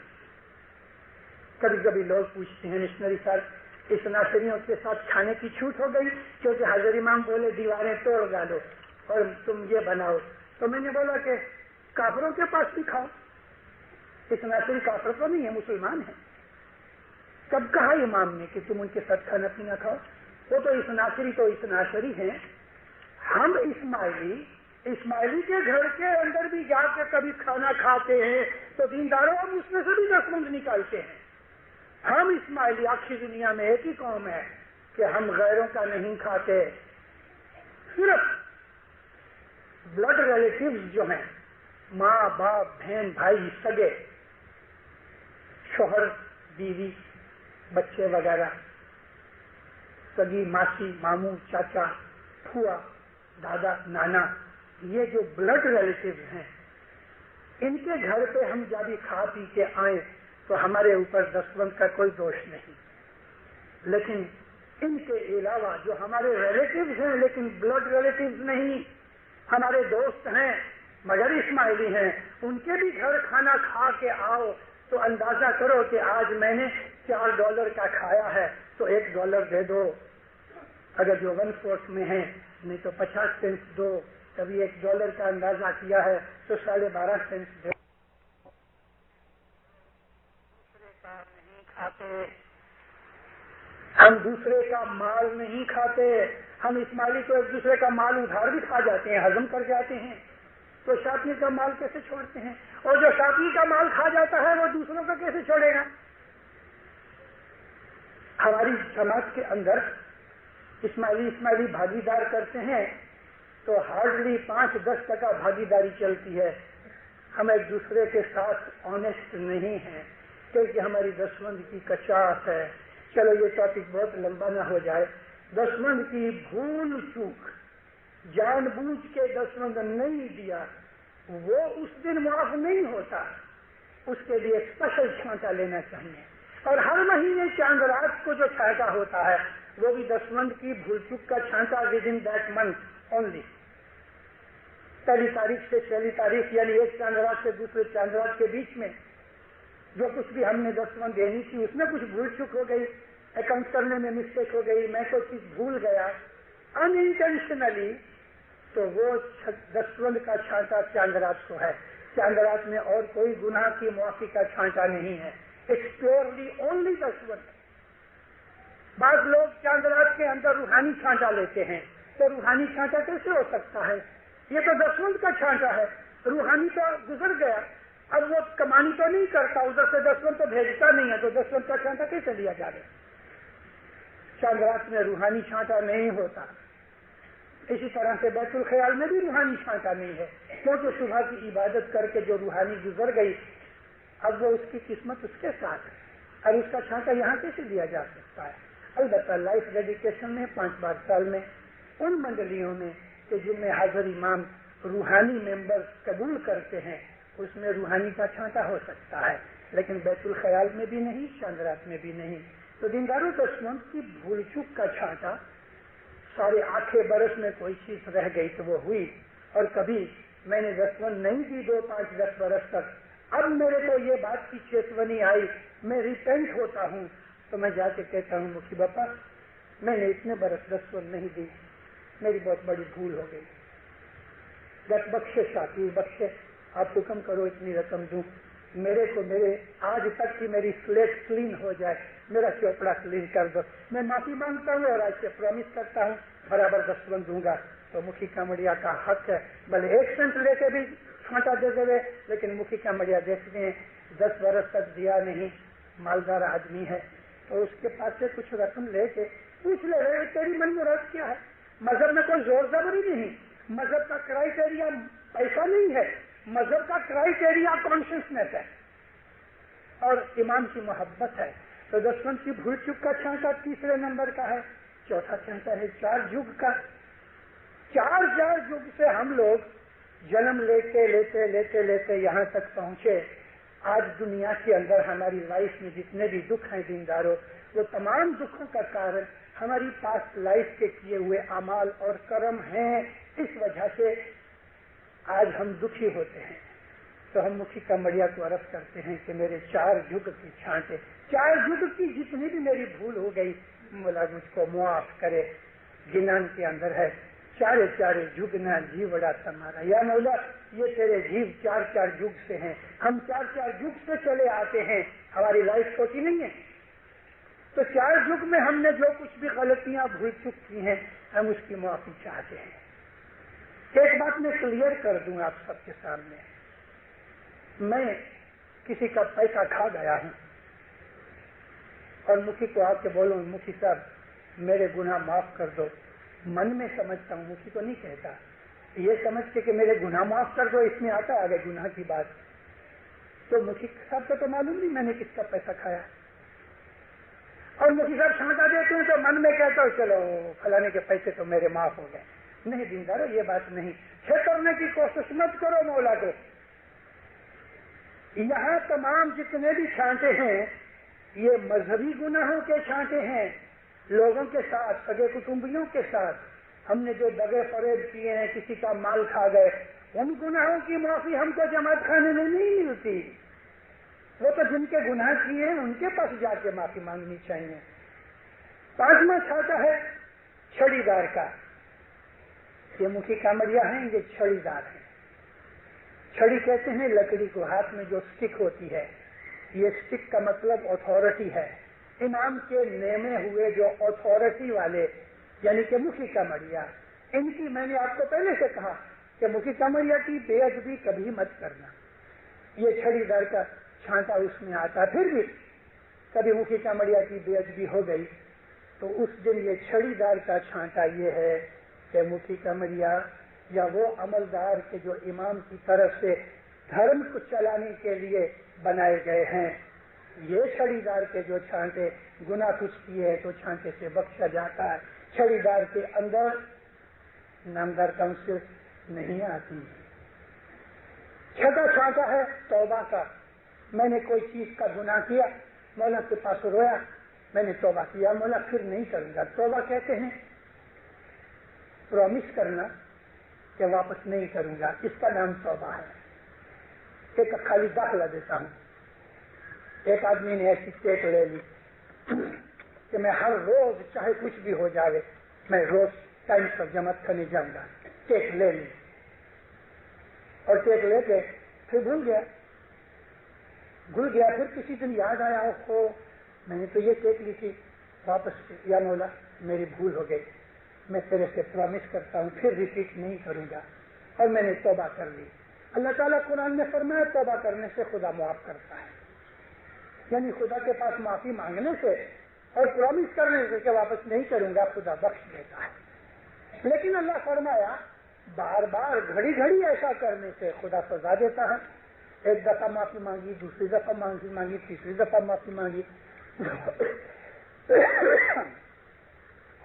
کبھی کبھی لوگ پوچھتے ہیں مشنری صاحب اس ناصریوں کے ساتھ کھانے کی چھوٹ ہو گئی کیونکہ حضرت امام بولے دیواریں توڑ ڈالو اور تم یہ بناؤ، تو میں نے بولا کہ کافروں کے پاس بھی کھاؤ، اس ناصری کافر تو نہیں ہے، مسلمان ہے۔ کب کہا امام نے کہ تم ان کے ساتھ کھانا پینا کھاؤ؟ وہ تو اس ناصری تو اس ناصری ہیں۔ ہم اسماعیلی کے گھر کے اندر بھی جا کے کبھی کھانا کھاتے ہیں تو دینداروں ہم اس میں سے بھی دسوند نکالتے ہیں۔ ہم اسماعیلی آخری دنیا میں ایک ہی قوم ہے کہ ہم غیروں کا نہیں کھاتے، صرف بلڈ ریلیٹیوز جو ہیں، ماں باپ بہن بھائی سگے، شوہر بیوی بچے وغیرہ، سگی ماسی ماموں چاچا پھوا دادا نانا، یہ جو بلڈ ریلیٹیوز ہیں ان کے گھر پہ ہم جب بھی کھا پی کے آئیں تو ہمارے اوپر دسوند کا کوئی دوش نہیں، لیکن ان کے علاوہ جو ہمارے ریلیٹیوز ہیں لیکن بلڈ ریلیٹیوز نہیں، ہمارے دوست ہیں مگر اسماعیلی ہیں، ان کے بھی گھر کھانا کھا کے آؤ تو اندازہ کرو کہ آج میں نے $4 کا کھایا ہے تو $1 دے دو، اگر جو 1/4 میں ہے، نہیں تو 50 سینٹ دو، کبھی $1 کا اندازہ کیا ہے تو 12.5 سینٹ دے۔ دوسرے کا نہیں کھاتے، ہم دوسرے کا مال نہیں کھاتے۔ ہم اسماعیلی تو ایک دوسرے کا مال ادھار بھی کھا جاتے ہیں، ہضم کر جاتے ہیں، تو شاطی کا مال کیسے چھوڑتے ہیں؟ اور جو شاطی کا مال کھا جاتا ہے وہ دوسروں کا کیسے چھوڑے گا؟ ہماری جماعت کے اندر اسماعیلی بھاگیدار کرتے ہیں تو ہارڈلی 5-10% بھاگیداری چلتی ہے۔ ہم ایک دوسرے کے ساتھ آنےسٹ نہیں ہیں کیونکہ ہماری دسوند کی کچاس ہے۔ چلو یہ ٹاپک بہت لمبا نہ ہو جائے۔ دسوند کی بھول چوک، جان بوجھ کے دسوند نہیں دیا، وہ اس دن معاف نہیں ہوتا، اس کے لیے اسپیشل چھانٹا لینا چاہیے۔ اور ہر مہینے چاند رات کو جو چھانٹا ہوتا ہے وہ بھی دسوند کی بھول چوک کا چھانٹا within that month only, 1 تاریخ سے 6 تاریخ، یعنی ایک چاند رات سے دوسرے چاند رات کے بیچ میں جو کچھ بھی ہم نے دسوند دینی تھی اس میں کچھ بھول چک ہو گئی، اکاؤنٹ کرنے میں مسٹیک ہو گئی، میں کوئی چیز بھول گیا انٹینشنلی، تو وہ دسوند کا چھانٹا چاند رات کو ہے۔ چاند رات میں اور کوئی گناہ کی معافی کا چھانٹا نہیں ہے، اٹس پیورلی اونلی دسوند۔ بعض لوگ چاند رات کے اندر روحانی چھانٹا لیتے ہیں، تو روحانی چھانٹا کیسے ہو سکتا ہے؟ یہ تو دسوند کا چھانٹا ہے، روحانی تو گزر گیا، اب وہ کمانی تو نہیں کرتا، ادھر سے دسوند تو بھیجتا نہیں ہے، تو دسوند کا چھانٹا کیسے لیا جائے؟ چاند رات میں روحانی چھانٹا نہیں ہوتا. اسی طرح سے بیت الخیال میں بھی روحانی چھانٹا نہیں ہے، کیونکہ صبح کی عبادت کر کے جو روحانی گزر گئی اب وہ اس کی قسمت اس کے ساتھ ہے، اور اس کا چھانٹا یہاں کیسے لیا جا سکتا ہے؟ البتہ لائف ڈیڈیکیشن میں 5 بار سال میں ان منڈلیوں میں کہ جن میں حاضر امام روحانی ممبر قبول کرتے ہیں اس میں روحانی کا چھانٹا ہو سکتا ہے، لیکن بیت الخیال میں بھی نہیں، چاند رات میں بھی نہیں. تو دینداروں دسوند کی بھول چوک کا چھانٹا سارے آٹھے برس میں کوئی چیز رہ گئی تو وہ ہوئی، اور کبھی میں نے دسوند نہیں دی 2, 5, 10 برس تک. اب میرے کو یہ بات کی چیتونی آئی، میں ریپینٹ ہوتا ہوں، تو میں جا کے کہتا ہوں مکھی باپا میں نے اتنے برس دسوند نہیں دی، میری بہت بڑی بھول ہو گئی، بس بخشے شاطر بخشے، آپ حکم کرو اتنی رقم دوں، میرے کو میرے آج تک کی میری سلیٹ کلین ہو جائے، میرا چوپڑا کلین کر دو. میں معافی مانگتا ہوں اور آج سے پرومس کرتا ہوں برابر دسوند دوں گا. تو مکھی کامڑیا کا حق ہے، بھلے 1 سینٹ لے کے بھی چھانٹا دے دے، لیکن مکھی کامڑیا دیکھتے ہیں 10 برس تک دیا نہیں، مالدار آدمی ہے، تو اس کے پاس سے کچھ رقم لے کے پوچھ لے رہے تیری من مراد کیا ہے. مذہب میں کوئی زور زبری نہیں، مذہب کا کرائٹیریا پیسہ نہیں ہے، مذہب کا کرائٹیریا کانشیسنیس ہے اور امام کی محبت ہے. تو دسوند کی بھول چک کا چھانٹا 3 نمبر کا ہے. چوتھا چھانٹا ہے 4 جگ کا. 4 جگ سے ہم لوگ جنم لیتے یہاں تک پہنچے. آج دنیا کے اندر ہماری لائف میں جتنے بھی دکھ ہیں دینداروں، وہ تمام دکھوں کا کارن ہماری پاسٹ لائف کے کیے ہوئے اعمال اور کرم ہیں. اس وجہ سے آج ہم دکھی ہوتے ہیں. تو ہم مکھی کامڑیا کو عرض کرتے ہیں کہ میرے 4 جگ کی چھانٹے، 4 جگ کی جتنی بھی میری بھول ہو گئی مولا مجھ کو معاف کرے. جنان کے اندر ہے 4 جگ نہ جیوڑا تمہارا. یا مولا یہ تیرے جیو 4 جگ سے ہیں، ہم 4 جگ سے چلے آتے ہیں، ہماری لائف چھوٹی نہیں ہے. تو 4 جگ میں ہم نے جو کچھ بھی غلطیاں بھول چک کی ہیں ہم اس کی معافی چاہتے ہیں. ایک بات میں کلیئر کر دوں آپ سب کے سامنے، میں کسی کا پیسہ کھا گیا ہوں اور مکھی کو آ کے بولوں مکھی صاحب میرے گناہ معاف کر دو، من میں سمجھتا ہوں، مکھی کو نہیں کہتا، یہ سمجھ کے کہ میرے گناہ معاف کر دو، اس میں آتا آگے گناہ کی بات. تو مکھی صاحب کو تو معلوم نہیں میں نے کس کا پیسہ کھایا، اور مکھی صاحب چھانٹا دیتے ہیں تو من میں کہتا ہوں چلو فلانے کے پیسے تو میرے معاف ہو گئے. نہیں دیندارو یہ بات نہیں، چھترنے کی کوشش مت کرو مولا کو. یہاں تمام جتنے بھی چھانٹے ہیں یہ مذہبی گناہوں کے چھانٹے ہیں، لوگوں کے ساتھ، سگے کٹمبیوں کے ساتھ ہم نے جو دغے فریب کیے ہیں، کسی کا مال کھا گئے، ان گناہوں کی معافی ہم کو جماعت خانے میں نہیں ملتی. وہ تو جن کے گناہ کیے ہیں ان کے پاس جا کے معافی مانگنی چاہیے. 5واں چھانٹا ہے چھڑی دار کا. یہ مکھی کامڑیا ہیں، یہ چھڑی دار ہیں. چھڑی کہتے ہیں لکڑی کو، ہاتھ میں جو سٹک ہوتی ہے، یہ سٹک کا مطلب اتھارٹی ہے. امام کے نیمے ہوئے جو اتھارٹی والے یعنی کہ مکھی کامڑیا، ان کی میں نے آپ کو پہلے سے کہا کہ مکھی کامڑیا کی بے ادبی کبھی مت کرنا. یہ چھڑی دار کا چھانٹا اس میں آتا. پھر بھی کبھی مکھی کامڑیا کی بے ادبی ہو گئی تو اس دن یہ چھڑی دار کا چھانٹا یہ ہے کہ مکھی کامڑیا یا وہ عملدار کے جو امام کی طرف سے دھرم کو چلانے کے لیے بنائے گئے ہیں، یہ چھڑی دار کے جو چھانٹے گناہ کچھ کیے ہیں تو چھانٹے سے بخشا جاتا ہے. چھڑی دار کے اندر نامدار کاؤنسل نہیں آتی. 6واں چھانٹا ہے توبہ کا. میں نے کوئی چیز کا گناہ کیا، مولا کے پاس رویا، میں نے توبہ کیا، مولا پھر نہیں کروں گا. توبہ کہتے ہیں پرومس کرنا کہ واپس نہیں کروں گا، اس کا نام توبہ ہے. ایک خالی داخلہ دیتا ہوں. ایک آدمی نے ایسی ٹیک لے لی کہ میں ہر روز چاہے کچھ بھی ہو جائے میں روز ٹائم پر جماعت کرنے جاؤں گا. ٹیک لے لی اور ٹیک لے کے پھر بھول گیا. پھر کسی دن یاد آیا ہو میں نے تو یہ ٹیک لی تھی، واپس یا مولا میری بھول ہو گئی، میں تیرے سے پرومس کرتا ہوں پھر ریپیٹ نہیں کروں گا. اور میں نے توبہ کر لی. اللہ تعالیٰ قرآن میں فرمایا توبہ کرنے سے خدا معاف کرتا ہے، یعنی خدا کے پاس معافی مانگنے سے اور پرومس کرنے سے کہ واپس نہیں کروں گا خدا بخش دیتا ہے۔ لیکن اللہ فرمایا بار بار گھڑی گھڑی ایسا کرنے سے خدا سزا دیتا ہے۔ ایک دفعہ معافی مانگی، دوسری دفعہ معافی مانگی، تیسری دفعہ معافی مانگی،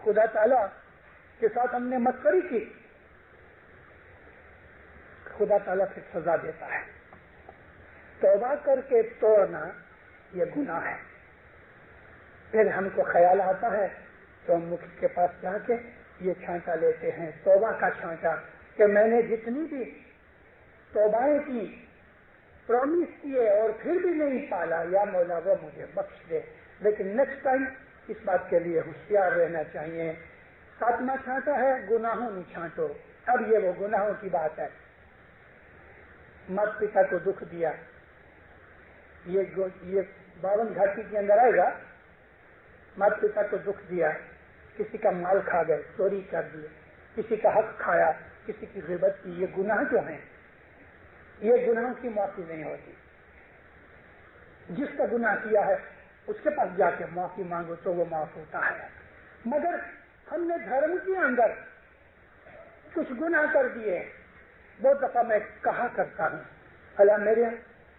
خدا تعالیٰ کے ساتھ ہم نے مسخری کی، خدا تعالیٰ پھر سزا دیتا ہے۔ توبہ کر کے توڑنا یہ گناہ ہے۔ پھر ہم کو خیال آتا ہے تو ہم مفتی کے پاس جا کے یہ چھانٹا لیتے ہیں، توبہ کا چھانٹا، کہ میں نے جتنی بھی توبائیں کی، پرومس کیے اور پھر بھی نہیں پالا، یا مولا وہ مجھے بخش دے۔ لیکن نیکسٹ ٹائم اس بات کے لیے ہوشیار رہنا چاہیے۔ ساتواں چھانٹا ہے گناہوں میں چھانٹو۔ اب یہ وہ گناہوں کی بات ہے۔ مات پتا کو دکھ دیا، یہ 52 گھاٹی کے اندر آئے گا۔ مات پتا کو دکھ دیا، کسی کا مال کھا گئے، چوری کر دیے، کسی کا حق کھایا، کسی کی غیبت کی، یہ گناہ جو ہیں یہ گناہوں کی معافی نہیں ہوتی۔ جس کا گناہ کیا ہے اس کے پاس جا کے معافی مانگو تو وہ معاف ہوتا ہے۔ مگر ہم نے دھرم کے اندر کچھ گناہ کر دیے۔ بہت دفعہ میں کہا کرتا ہوں اللہ میرے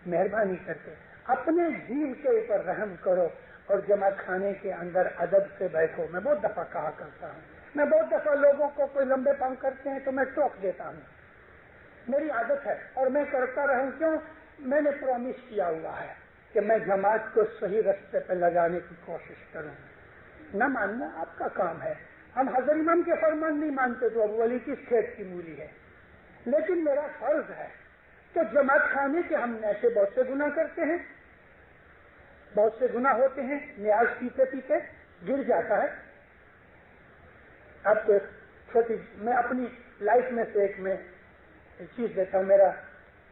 مہربانی کر کے اپنے جیل کے اوپر رحم کرو اور جماعت خانے کے اندر ادب سے بیٹھو۔ میں بہت دفعہ کہا کرتا ہوں۔ میں بہت دفعہ لوگوں کو کوئی لمبے پاؤں کرتے ہیں تو میں ٹوک دیتا ہوں، میری عادت ہے اور میں کرتا رہوں۔ کیوں؟ میں نے پرومس کیا ہوا ہے کہ میں جماعت کو صحیح رستے پہ لگانے کی کوشش کروں۔ نہ ماننا آپ کا کام ہے۔ ہم حضرت امام کے فرمان نہیں مانتے تو ابو علی کس کھیت کی مولی ہے، لیکن میرا فرض ہے کہ جماعت خانے کے ہم ایسے بہت سے گناہ کرتے ہیں، بہت سے گناہ ہوتے ہیں، نیاز پیتے پیتے گر جاتا ہے۔ اب تو چھوٹی میں اپنی لائف میں سے ایک چیز دیتا ہوں۔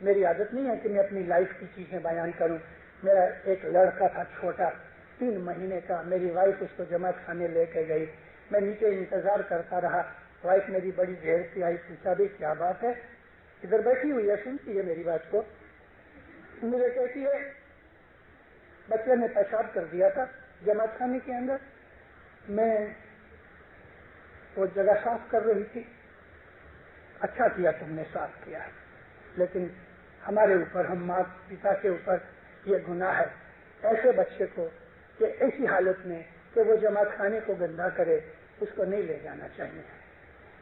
میری عادت نہیں ہے کہ میں اپنی لائف کی چیزیں بیان کروں۔ میرا ایک لڑکا تھا چھوٹا 3 مہینے کا، میری وائف اس کو جماعت خانے لے کے گئی، میں نیچے انتظار کرتا رہا۔ وائف میری بڑی دیر سے آئی، پوچھا بھی کیا بات ہے، ادھر بیٹھی ہوئی ہے، سنتی ہے میری بات کو۔ مجھے کہتی ہے بچے نے پیشاب کر دیا تھا جماعت خانے کے اندر، میں وہ جگہ صاف کر رہی تھی۔ اچھا کیا تم نے صاف کیا، لیکن ہمارے اوپر، ہم ماں پتا کے اوپر یہ گناہ ہے ایسے بچے کو کہ ایسی حالت میں کہ وہ جماعت خانے کو گندا کرے، اس کو نہیں لے جانا چاہیے۔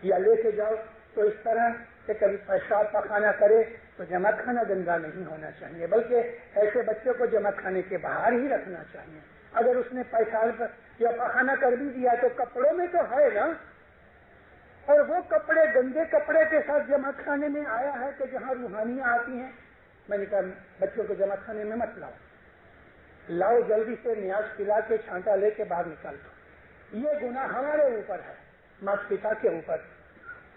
یا لے کے جاؤ تو اس طرح کہ کبھی پیشاب پخانہ کرے تو جماعت خانہ گندا نہیں ہونا چاہیے، بلکہ ایسے بچے کو جماعت خانے کے باہر ہی رکھنا چاہیے۔ اگر اس نے پیشاب یا پخانہ کر بھی دیا تو کپڑوں میں تو ہے نا، اور وہ کپڑے گندے کپڑے کے ساتھ جماعت خانے میں آیا ہے کہ جہاں روحانیاں آتی ہیں۔ میں نے کہا بچوں کو جماعت خانے میں مت لاؤ جلدی سے نیاز پلا کے چھانٹا لے کے باہر نکال دو۔ یہ گناہ ہمارے اوپر ہے، مات پتا کے اوپر۔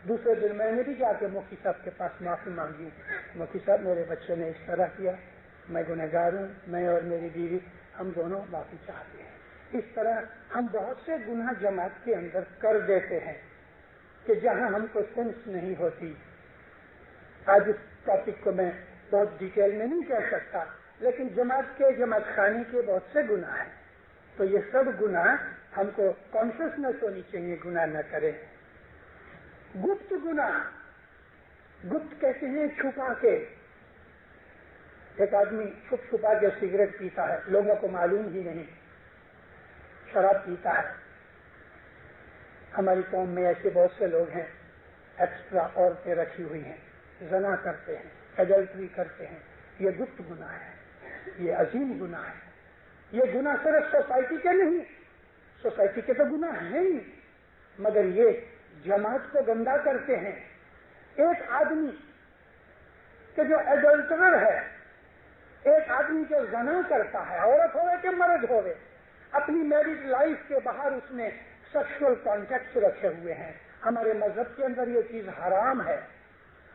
دوسرے دن میں نے بھی جا کے مفتی صاحب کے پاس معافی مانگی، مفتی صاحب میرے بچے نے اس طرح کیا، میں گنہگار ہوں، میں اور میری بیوی ہم دونوں معافی چاہتے ہیں۔ اس طرح ہم بہت سے گناہ جماعت کے اندر کر دیتے ہیں کہ جہاں ہم کو سینس نہیں ہوتی۔ آج اس ٹاپک کو میں بہت ڈیٹیل میں نہیں کہہ سکتا، لیکن جماعت خانے کے بہت سے گناہ ہیں۔ تو یہ سب گناہ ہم کو کانشیسنس ہونی چاہیے، گناہ نہ کریں۔ گپت گناہ، گپت کہتے ہیں چھپا کے۔ ایک آدمی چھپا کے سگریٹ پیتا ہے، لوگوں کو معلوم ہی نہیں، شراب پیتا ہے۔ ہماری قوم میں ایسے بہت سے لوگ ہیں، ایکسٹرا عورتیں رکھی ہوئی ہیں، زنا کرتے ہیں، ایڈلٹری کرتے ہیں۔ یہ گپت گناہ ہے، یہ عظیم گناہ ہے۔ یہ گناہ صرف سوسائٹی کے نہیں، سوسائٹی کے تو گناہ ہیں ہی، مگر یہ جماعت کو گندا کرتے ہیں۔ ایک آدمی کہ جو ایڈلٹرر ہے، ایک آدمی جو زنا کرتا ہے، عورت ہوئے کہ مرد ہوئے، اپنی میرج لائف کے باہر اس نے سیکشل کانٹیکٹ رکھے ہوئے ہیں۔ ہمارے مذہب کے اندر یہ چیز حرام ہے۔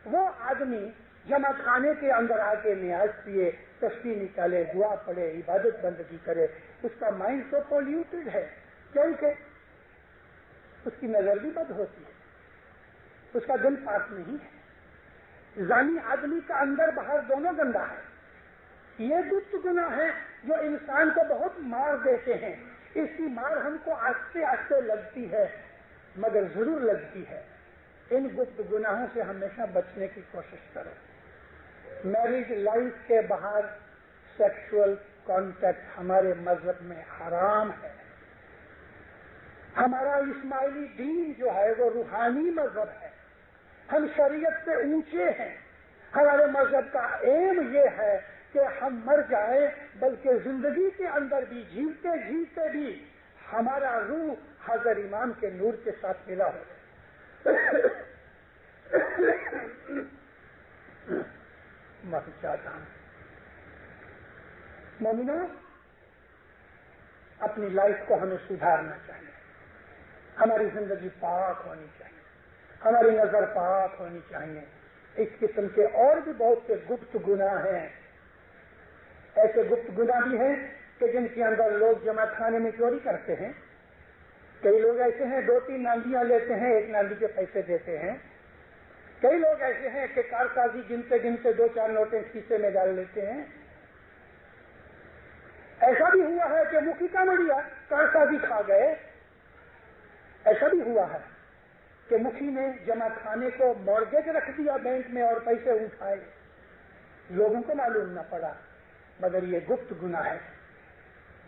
وہ آدمی جماعت خانے کے اندر آ کے نیاز پیے، تسبیح نکالے، دعا پڑھے، عبادت بندگی کرے، اس کا مائنڈ تو پولیوٹڈ ہے، کیونکہ اس کی نظر بھی بد ہوتی ہے، اس کا دل پاک نہیں ہے۔ زانی آدمی کا اندر باہر دونوں گندا ہے. یہ گپت گناہ ہے جو انسان کو بہت مار دیتے ہیں. اس کی مار ہم کو آہستہ آہستہ لگتی ہے مگر ضرور لگتی ہے. ان گپت گناہوں سے ہمیشہ بچنے کی کوشش کرو. میرج لائف کے باہر سیکشول کانٹیکٹ ہمارے مذہب میں حرام ہے. ہمارا اسماعیلی دین جو ہے وہ روحانی مذہب ہے. ہم شریعت سے اونچے ہیں. ہمارے مذہب کا ایم یہ ہے کہ ہم مر جائیں بلکہ زندگی کے اندر بھی جیتے جیتے بھی ہمارا روح حضرت امام کے نور کے ساتھ ملا ہو. معافی چاہتا ہوں. مومنوں، اپنی لائف کو ہمیں سدھارنا چاہیے. ہماری زندگی پاک ہونی چاہیے. ہماری نظر پاک ہونی چاہیے. اس قسم کے اور بھی بہت سے گپت گناہ ہیں. ایسے گپت گناہ بھی ہیں کہ جن کے اندر لوگ جماعت خانے میں چوری کرتے ہیں. کئی لوگ ایسے ہیں 2-3 ناندیاں لیتے ہیں، 1 ناندی کے پیسے دیتے ہیں. کئی لوگ ایسے ہیں کہ کارسازی گنتے گنتے 2-4 نوٹیں کھیسے میں ڈال لیتے ہیں. ایسا بھی ہوا ہے کہ مکھی کا مڑیا کارسازی کھا گئے. ایسا بھی ہوا ہے کہ مکھی نے جمع خانے کو مورگیج رکھ دیا بینک میں اور پیسے اٹھائے. لوگوں کو معلوم نہ پڑا مگر یہ گپت گناہ ہے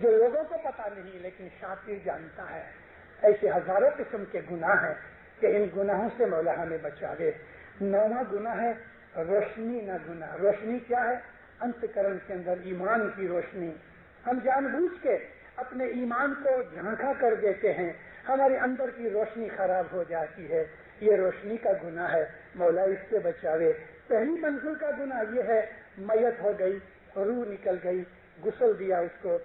جو لوگوں کو پتا نہیں لیکن شاطر جانتا ہے. ایسے ہزاروں قسم کے گناہ ہیں کہ ان گناہوں سے مولا ہمیں بچاوے. 9واں گناہ ہے روشنی نہ گناہ. روشنی کیا ہے؟ انتکرن کے اندر ایمان کی روشنی. ہم جان بوجھ کے اپنے ایمان کو جھانکا کر دیتے ہیں. ہمارے اندر کی روشنی خراب ہو جاتی ہے. یہ روشنی کا گناہ ہے. مولا اس سے بچاوے. پہلی منزل کا گناہ یہ ہے میت ہو گئی، روح نکل گئی، غسل دیا، اس کو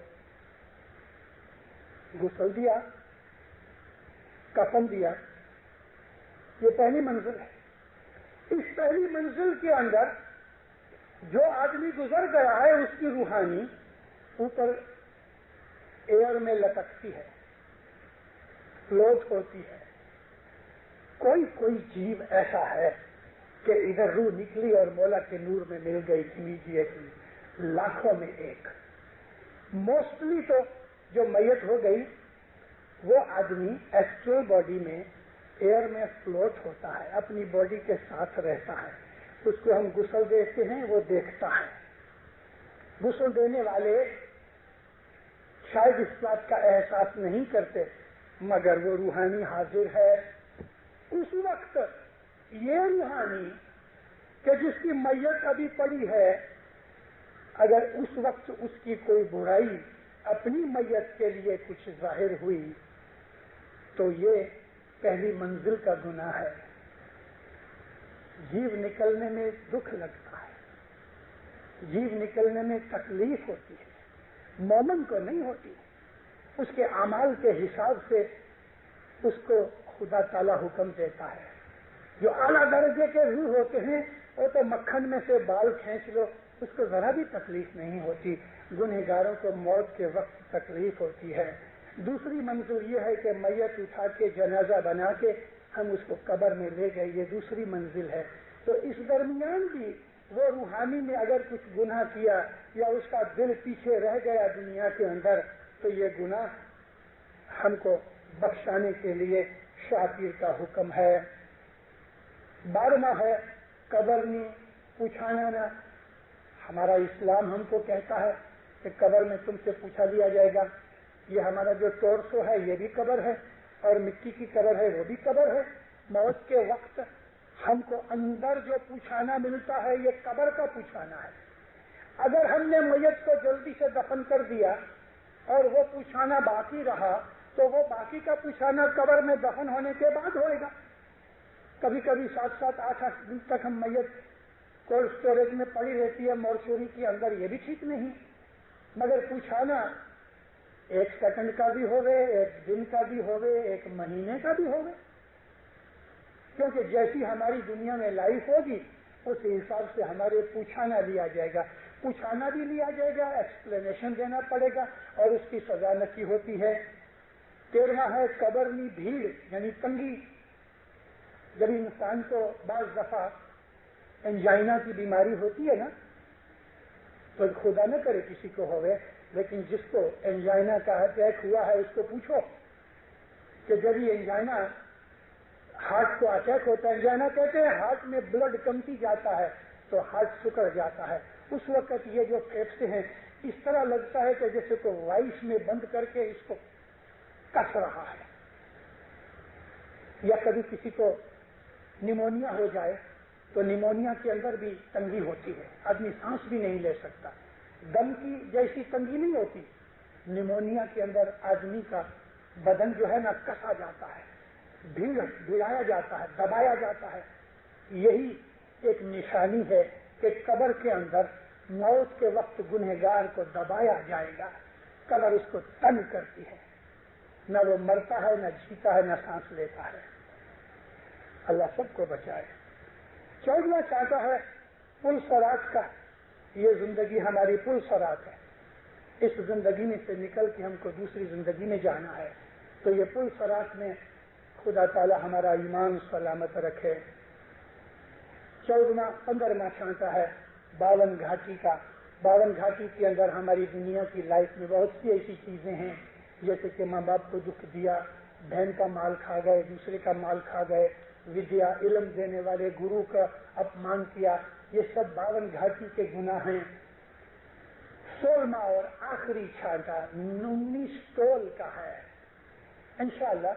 غسل دیا، کفن دیا. یہ پہلی منزل ہے. اس پہلی منزل کے اندر جو آدمی گزر گیا ہے اس کی روحانی اوپر ایئر میں لٹکتی ہے، فلوٹ ہوتی ہے. کوئی جیو ایسا ہے کہ ادھر روح نکلی اور مولا کے نور میں مل گئی امیڈیٹلی. لاکھوں میں ایک. موسٹلی تو جو میت ہو گئی وہ آدمی ایسٹرل باڈی میں ایئر میں فلوٹ ہوتا ہے، اپنی باڈی کے ساتھ رہتا ہے. اس کو ہم غسل دیتے ہیں، وہ دیکھتا ہے. غسل دینے والے شاید اس بات کا احساس نہیں کرتے مگر وہ روحانی حاضر ہے. اس وقت یہ روحانی کہ جس کی میت ابھی پڑی ہے، اگر اس وقت اس کی کوئی برائی اپنی میت کے لیے کچھ ظاہر ہوئی تو یہ پہلی منزل کا گناہ ہے. جیو نکلنے میں دکھ لگتا ہے، جیو نکلنے میں تکلیف ہوتی ہے. مومن کو نہیں ہوتی. اس کے اعمال کے حساب سے اس کو خدا تعالیٰ حکم دیتا ہے. جو اعلیٰ درجے کے روح ہوتے ہیں وہ تو مکھن میں سے بال کھینچ لو، اس کو ذرا بھی تکلیف نہیں ہوتی. گنہگاروں کو موت کے وقت تکلیف ہوتی ہے. دوسری منزل یہ ہے کہ میت اٹھا کے جنازہ بنا کے ہم اس کو قبر میں لے گئے. یہ دوسری منزل ہے. تو اس درمیان بھی وہ روحانی میں اگر کچھ گناہ کیا یا اس کا دل پیچھے رہ گیا دنیا کے اندر تو یہ گناہ ہم کو بخشانے کے لیے شاطر کا حکم ہے. 12واں ہے قبرنی پوچھانا نہ. ہمارا اسلام ہم کو کہتا ہے کہ قبر میں تم سے پوچھا لیا جائے گا. یہ ہمارا جو ٹورسو ہے یہ بھی قبر ہے اور مٹی کی قبر ہے وہ بھی قبر ہے. موت کے وقت ہم کو اندر جو پوچھانا ملتا ہے یہ قبر کا پوچھانا ہے. اگر ہم نے میت کو جلدی سے دفن کر دیا اور وہ پوچھانا باقی رہا تو وہ باقی کا پوچھانا قبر میں دفن ہونے کے بعد ہوئے گا. کبھی کبھی 7-8 دن تک ہم میت کولڈ اسٹوریج میں پڑی رہتی ہے مورچوری کے اندر. یہ بھی ٹھیک نہیں. مگر پوچھانا 1 سیکنڈ کا بھی ہوگے، 1 دن کا بھی ہوگے، 1 مہینے کا بھی ہوگے. کیونکہ جیسی ہماری دنیا میں لائف ہوگی اس حساب سے ہمارے پوچھانا لیا جائے گا. پوچھانا بھی لیا جائے گا، ایکسپلینیشن دینا پڑے گا اور اس کی سزا نکی ہوتی ہے. 13واں ہے قبرنی بھیڑ یعنی تنگی. جب انسان کو بعض دفعہ انجائنا کی بیماری ہوتی ہے نا، تو خدا نہ کرے کسی کو ہوئے، لیکن جس کو انجائنا کا اٹیک ہوا ہے اس کو پوچھو کہ جب یہ انجائنا ہارٹ کو اٹیک ہوتا ہے، انجائنا کہتے ہیں ہارٹ میں بلڈ کمتی جاتا ہے تو ہارٹ سکڑ جاتا ہے، اس وقت یہ جو پھیپھڑے ہیں اس طرح لگتا ہے کہ جیسے کوئی وائس میں بند کر کے اس کو کس رہا ہے۔ یا کبھی کسی کو نیمونیا ہو جائے تو نیمونیا کے اندر بھی تنگی ہوتی ہے، آدمی سانس بھی نہیں لے سکتا، دم کی جیسی تنگی نہیں ہوتی، نیمونیا کے اندر آدمی کا بدن جو ہے نا کسا جاتا ہے، بھیڑایا جاتا ہے، دبایا جاتا ہے۔ یہی ایک نشانی ہے کہ قبر کے اندر موت کے وقت گنہگار کو دبایا جائے گا، قبر اس کو تنگ کرتی ہے، نہ وہ مرتا ہے نہ جیتا ہے نہ سانس لیتا ہے۔ اللہ سب کو بچائے۔ 14واں چاہتا ہے پل صراط کا، یہ زندگی ہماری پل صراط ہے، اس زندگی میں سے نکل کے ہم کو دوسری زندگی میں جانا ہے، تو یہ پل صراط میں خدا تعالی ہمارا ایمان سلامت رکھے۔ 15واں چاہتا ہے 52 گھاٹی کا۔ 52 گھاٹی کے اندر ہماری دنیا کی لائف میں بہت سی ایسی چیزیں ہیں، جیسے کہ ماں باپ کو دکھ دیا، بہن کا مال کھا گئے، دوسرے کا مال کھا گئے، ودیا علم دینے والے گرو کا اپمان کیا، یہ سب 52 گھاٹی کے گناہ ہیں۔ 16واں اور آخری چھانٹا 19 ٹول کا ہے۔ انشاءاللہ